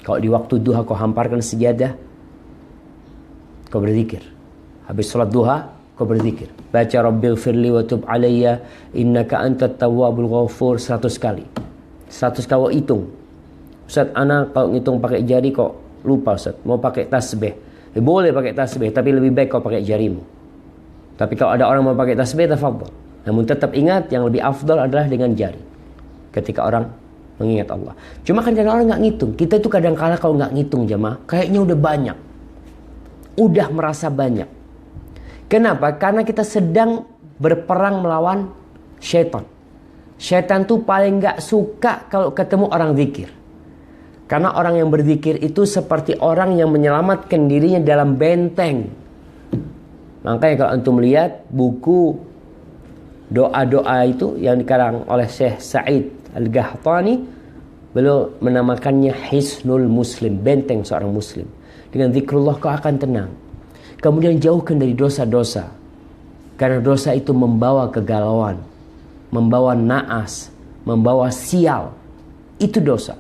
Kau di waktu duha kau hamparkan sejadah. Kau berzikir. Habis sholat duha, kau berzikir. Baca Rabbil firli wa tub alayya innaka antat tawwabul ghafur 100 kali. 100 kau hitung. Ustaz, ana kalau ngitung pakai jari kok lupa Ustaz. Mau pakai tasbih. Boleh pakai tasbih, tapi lebih baik kau pakai jarimu. Tapi kalau ada orang mau pakai tasbih, tafadhol. Namun tetap ingat, yang lebih afdal adalah dengan jari. Ketika orang mengingat Allah. Cuma kan kadang orang nggak ngitung. Kita itu kadang-kala kalau nggak ngitung jemaah, kayaknya udah banyak. Udah merasa banyak. Kenapa? Karena kita sedang berperang melawan syaitan. Syaitan tuh paling nggak suka kalau ketemu orang zikir. Karena orang yang berzikir itu seperti orang yang menyelamatkan dirinya dalam benteng. Makanya kalau antum lihat buku doa-doa itu yang dikarang oleh Syekh Sa'id Al-Qahtani, beliau menamakannya Hisnul Muslim, benteng seorang muslim. Dengan zikrullah kau akan tenang. Kemudian jauhkan dari dosa-dosa. Karena dosa itu membawa kegalauan, membawa naas, membawa sial. Itu dosa.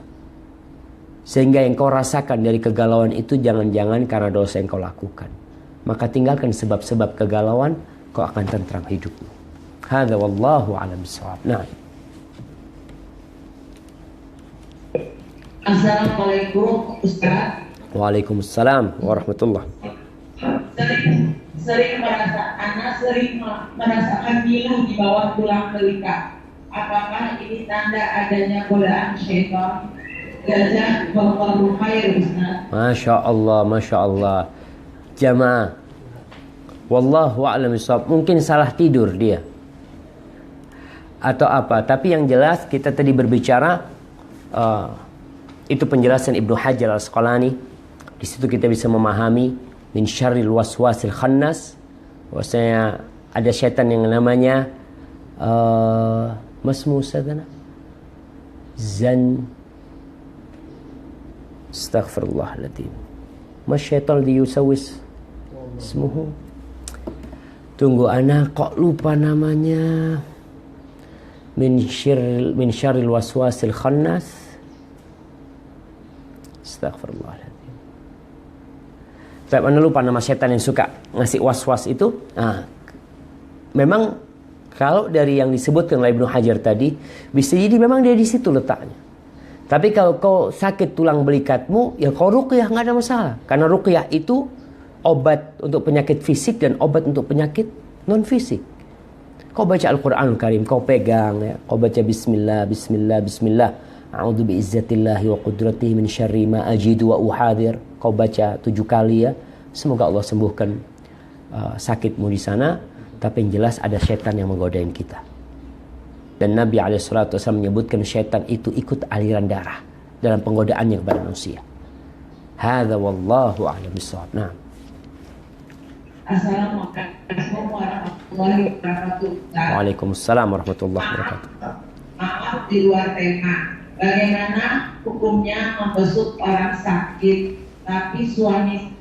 Sehingga yang kau rasakan dari kegalauan itu jangan-jangan karena dosa yang kau lakukan. Maka tinggalkan sebab-sebab kegalauan, kau akan tentram hidupmu. Hadza wallahu a'lam bishawab. Nah. Assalamualaikum Ustaz. Waalaikumsalam warahmatullah. Sering merasakan ngilu di bawah tulang belika. Apakah ini tanda adanya godaan syaitan? Masya Allah, Masya Allah. Jamaah, Wallahu a'lam bishawab. Mungkin salah tidur dia atau apa. Tapi yang jelas kita tadi berbicara itu penjelasan Ibnu Hajar Al-Asqalani. Di situ kita bisa memahami min syarril waswasil khannas, bahwasanya ada syaitan yang namanya masmusadana zan astaghfirullahaladzim. Masyaitan diyusawis ismuhu. Tunggu anak kok lupa namanya. Min syarril waswasil khannas. Astaghfirullahaladzim. Saya mana lupa nama setan yang suka ngasih was-was itu. Memang kalau dari yang disebutkan oleh Ibnu Hajar tadi, bisa jadi memang dia di situ letaknya. Tapi kalau kau sakit tulang belikatmu, ya kau ruqyah, nggak ada masalah. Karena ruqyah itu obat untuk penyakit fisik dan obat untuk penyakit non fisik. Kau baca Al-Quran Karim, kau pegang, ya. Kau baca Bismillah, Bismillah, Bismillah. A'udzu bi'izzatillahi wa qudratihi min syarri ma ajidu wa uhadir. Kau baca 7 kali ya. Semoga Allah sembuhkan sakitmu di sana. Tapi yang jelas ada syaitan yang menggodain kita. Dan Nabi SAW menyebutkan syaitan itu ikut aliran darah dalam penggodaannya kepada manusia. Hadza wallahu a'lam bishawab. Nah. Assalamualaikum warahmatullahi wabarakatuh. Waalaikumsalam warahmatullahi wabarakatuh. Maaf di luar tema. Bagaimana hukumnya membesuk orang sakit tapi suami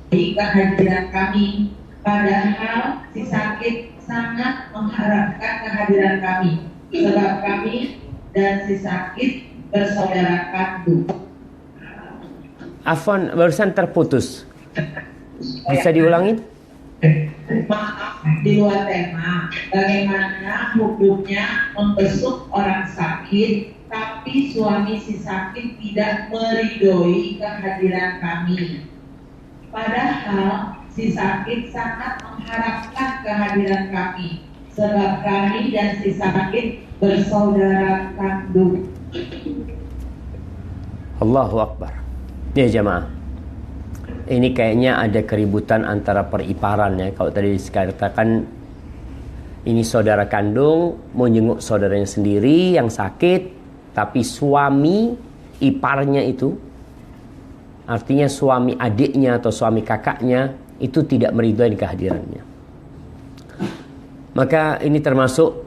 di kehadiran kami, padahal si sakit sangat mengharapkan kehadiran kami sebab kami dan si sakit bersaudara kandung. Afwan, barusan terputus. Bisa diulangin? Maaf, di luar tema. Bagaimana hukumnya membesuk orang sakit tapi suami si sakit tidak meridhoi kehadiran kami, padahal si sakit sangat mengharapkan kehadiran kami sebab kami dan si sakit bersaudara kandung. Allahu Akbar. Ya jemaah, ini kayaknya ada keributan antara periparan ya. Kalau tadi dikatakan ini saudara kandung mau jenguk saudaranya sendiri yang sakit, tapi suami iparnya itu, artinya suami adiknya atau suami kakaknya itu tidak meridhoi kehadirannya. Maka ini termasuk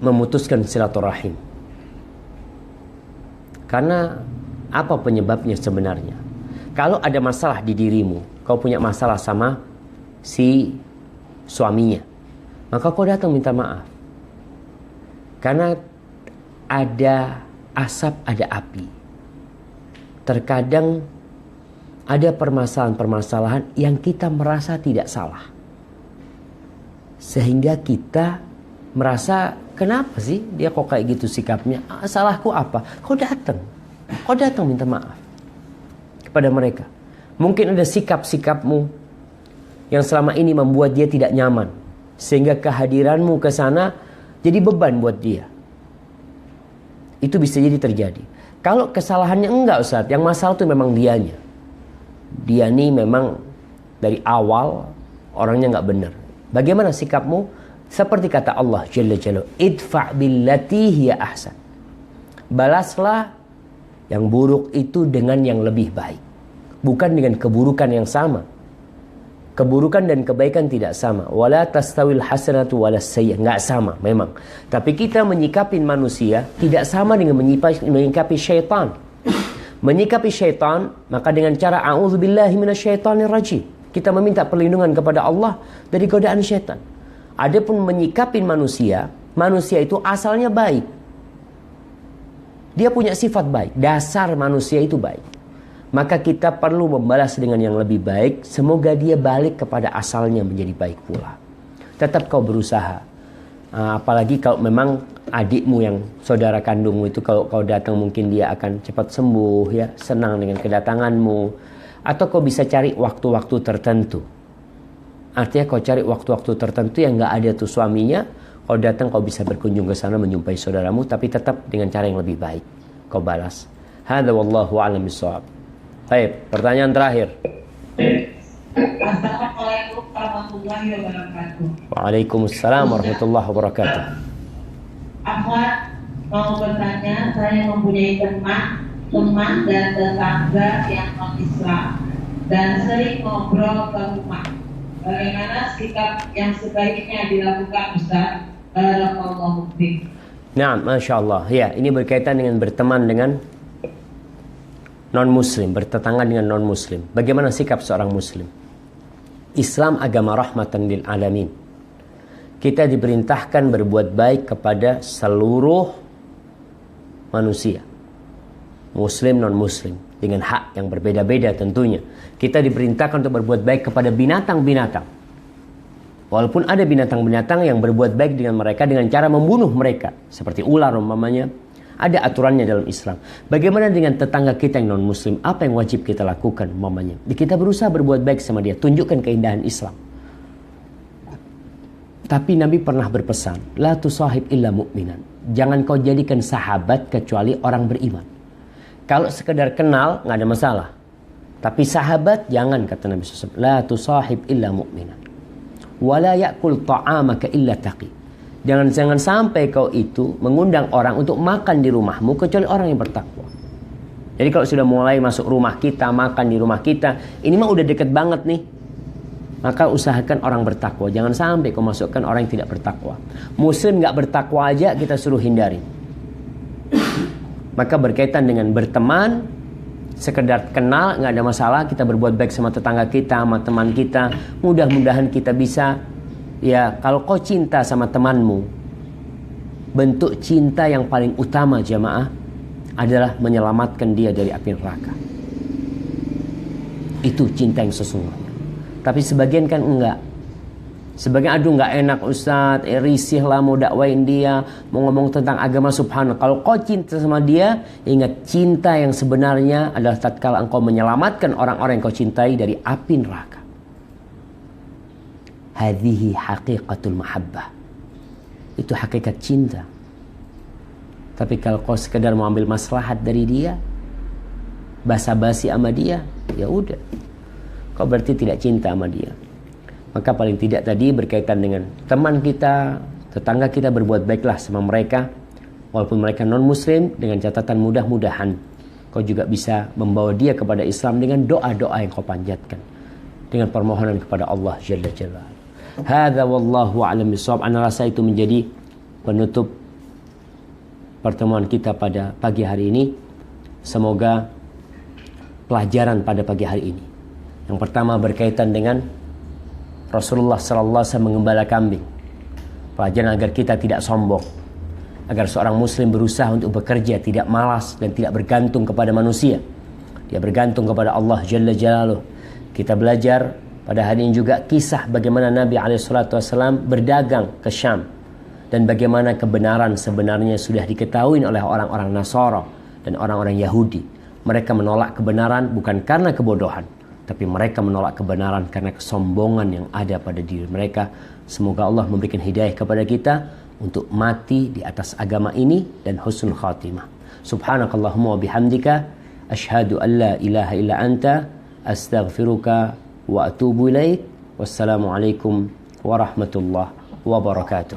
memutuskan silaturahim. Karena apa penyebabnya sebenarnya? Kalau ada masalah di dirimu, kau punya masalah sama si suaminya, maka kau datang minta maaf. Karena ada asap, ada api. Terkadang ada permasalahan-permasalahan yang kita merasa tidak salah. Sehingga kita merasa, kenapa sih dia kok kayak gitu sikapnya? Salahku apa? Kau datang minta maaf kepada mereka. Mungkin ada sikap-sikapmu yang selama ini membuat dia tidak nyaman, sehingga kehadiranmu ke sana jadi beban buat dia. Itu bisa jadi terjadi. Kalau kesalahannya enggak Ustaz, yang masalah itu memang dianya. Dia nih memang dari awal orangnya enggak benar. Bagaimana sikapmu? Seperti kata Allah Jalla Jalla, idfa' billati hiya ahsan. Balaslah yang buruk itu dengan yang lebih baik, bukan dengan keburukan yang sama. Keburukan dan kebaikan tidak sama. Wala tastawil hasanatu walas sayyi'ah, enggak sama memang. Tapi kita menyikapi manusia tidak sama dengan menyikapi syaitan. Menyikapi syaitan maka dengan cara a'udzubillahi minasyaitonir rajim. Kita meminta perlindungan kepada Allah dari godaan syaitan. Adapun menyikapi manusia itu asalnya baik. Dia punya sifat baik, dasar manusia itu baik. Maka kita perlu membalas dengan yang lebih baik. Semoga dia balik kepada asalnya menjadi baik pula. Tetap kau berusaha. Apalagi kalau memang adikmu yang saudara kandungmu itu, kalau kau datang mungkin dia akan cepat sembuh ya, senang dengan kedatanganmu. Atau kau bisa cari waktu-waktu tertentu. Artinya kau cari waktu-waktu tertentu yang gak ada tuh suaminya. Kau datang, kau bisa berkunjung ke sana menjumpai saudaramu, tapi tetap dengan cara yang lebih baik. Kau balas. Hadza wallahu a'lam bishawab. Baik, pertanyaan terakhir. Assalamualaikum warahmatullahi wabarakatuh. Waalaikumsalam warahmatullahi wabarakatuh. Akhwat, mau bertanya, saya mempunyai teman dan tetangga yang non-Islam dan sering ngobrol ke rumah. Bagaimana sikap yang sebaiknya dilakukan, Ustaz? Barakallahu fiik. Nah, Masya Allah. Ya, ini berkaitan dengan berteman dengan non-muslim, bertetangga dengan non-muslim. Bagaimana sikap seorang muslim? Islam agama rahmatan lil alamin. Kita diperintahkan berbuat baik kepada seluruh manusia, muslim non-muslim, dengan hak yang berbeda-beda tentunya. Kita diperintahkan untuk berbuat baik kepada binatang-binatang. Walaupun ada binatang-binatang yang berbuat baik dengan mereka dengan cara membunuh mereka, seperti ular umpamanya, ada aturannya dalam Islam. Bagaimana dengan tetangga kita yang non-muslim? Apa yang wajib kita lakukan umpamanya? Kita berusaha berbuat baik sama dia, tunjukkan keindahan Islam. Tapi Nabi pernah berpesan, la tusahib illa mu'minan. Jangan kau jadikan sahabat kecuali orang beriman. Kalau sekedar kenal, nggak ada masalah. Tapi sahabat, jangan, kata Nabi SAW. La tusahib illa mu'minan. Wala ya'kul ta'amaka illa taqi. Jangan sampai kau itu mengundang orang untuk makan di rumahmu kecuali orang yang bertakwa. Jadi kalau sudah mulai masuk rumah kita, makan di rumah kita, ini mah udah deket banget nih. Maka usahakan orang bertakwa. Jangan sampai kau masukkan orang yang tidak bertakwa. Muslim gak bertakwa aja kita suruh hindari. Maka berkaitan dengan berteman, sekedar kenal gak ada masalah. Kita berbuat baik sama tetangga kita, sama teman kita. Mudah-mudahan kita bisa. Ya, kalau kau cinta sama temanmu, bentuk cinta yang paling utama jamaah adalah menyelamatkan dia dari api neraka. Itu cinta yang sesungguhnya. Tapi sebagian kan enggak. Sebagian aduh enggak enak Ustaz, risih lah mau dakwain dia, mau ngomong tentang agama subhanallah. Kalau kau cinta sama dia, ingat cinta yang sebenarnya adalah tatkala engkau menyelamatkan orang-orang yang kau cintai dari api neraka. Hadhihi haqiqatul mahabbah. Itu hakikat cinta. Tapi kalau kau sekedar mau ambil maslahat dari dia, basa-basi sama dia, ya udah, kau berarti tidak cinta sama dia. Maka paling tidak tadi berkaitan dengan teman kita, tetangga kita, berbuat baiklah sama mereka, walaupun mereka non-muslim, dengan catatan mudah-mudahan kau juga bisa membawa dia kepada Islam dengan doa-doa yang kau panjatkan, dengan permohonan kepada Allah Jalla Jalla. Hadza wallahu a'lam bishawab. Ana rasa itu menjadi penutup pertemuan kita pada pagi hari ini. Semoga pelajaran pada pagi hari ini, yang pertama berkaitan dengan Rasulullah sallallahu alaihi wasallam mengembala kambing. Pelajaran agar kita tidak sombong, agar seorang muslim berusaha untuk bekerja, tidak malas dan tidak bergantung kepada manusia. Dia bergantung kepada Allah Jalla Jalaluh. Kita belajar pada hari ini juga kisah bagaimana Nabi SAW berdagang ke Syam. Dan bagaimana kebenaran sebenarnya sudah diketahui oleh orang-orang Nasara dan orang-orang Yahudi. Mereka menolak kebenaran bukan karena kebodohan, tapi mereka menolak kebenaran karena kesombongan yang ada pada diri mereka. Semoga Allah memberikan hidayah kepada kita untuk mati di atas agama ini dan husnul khatimah. Subhanakallahumma wa bihamdika asyhadu an la ilaha illa anta astaghfiruka wa atubu ilaik. Wassalamualaikum warahmatullahi wabarakatuh.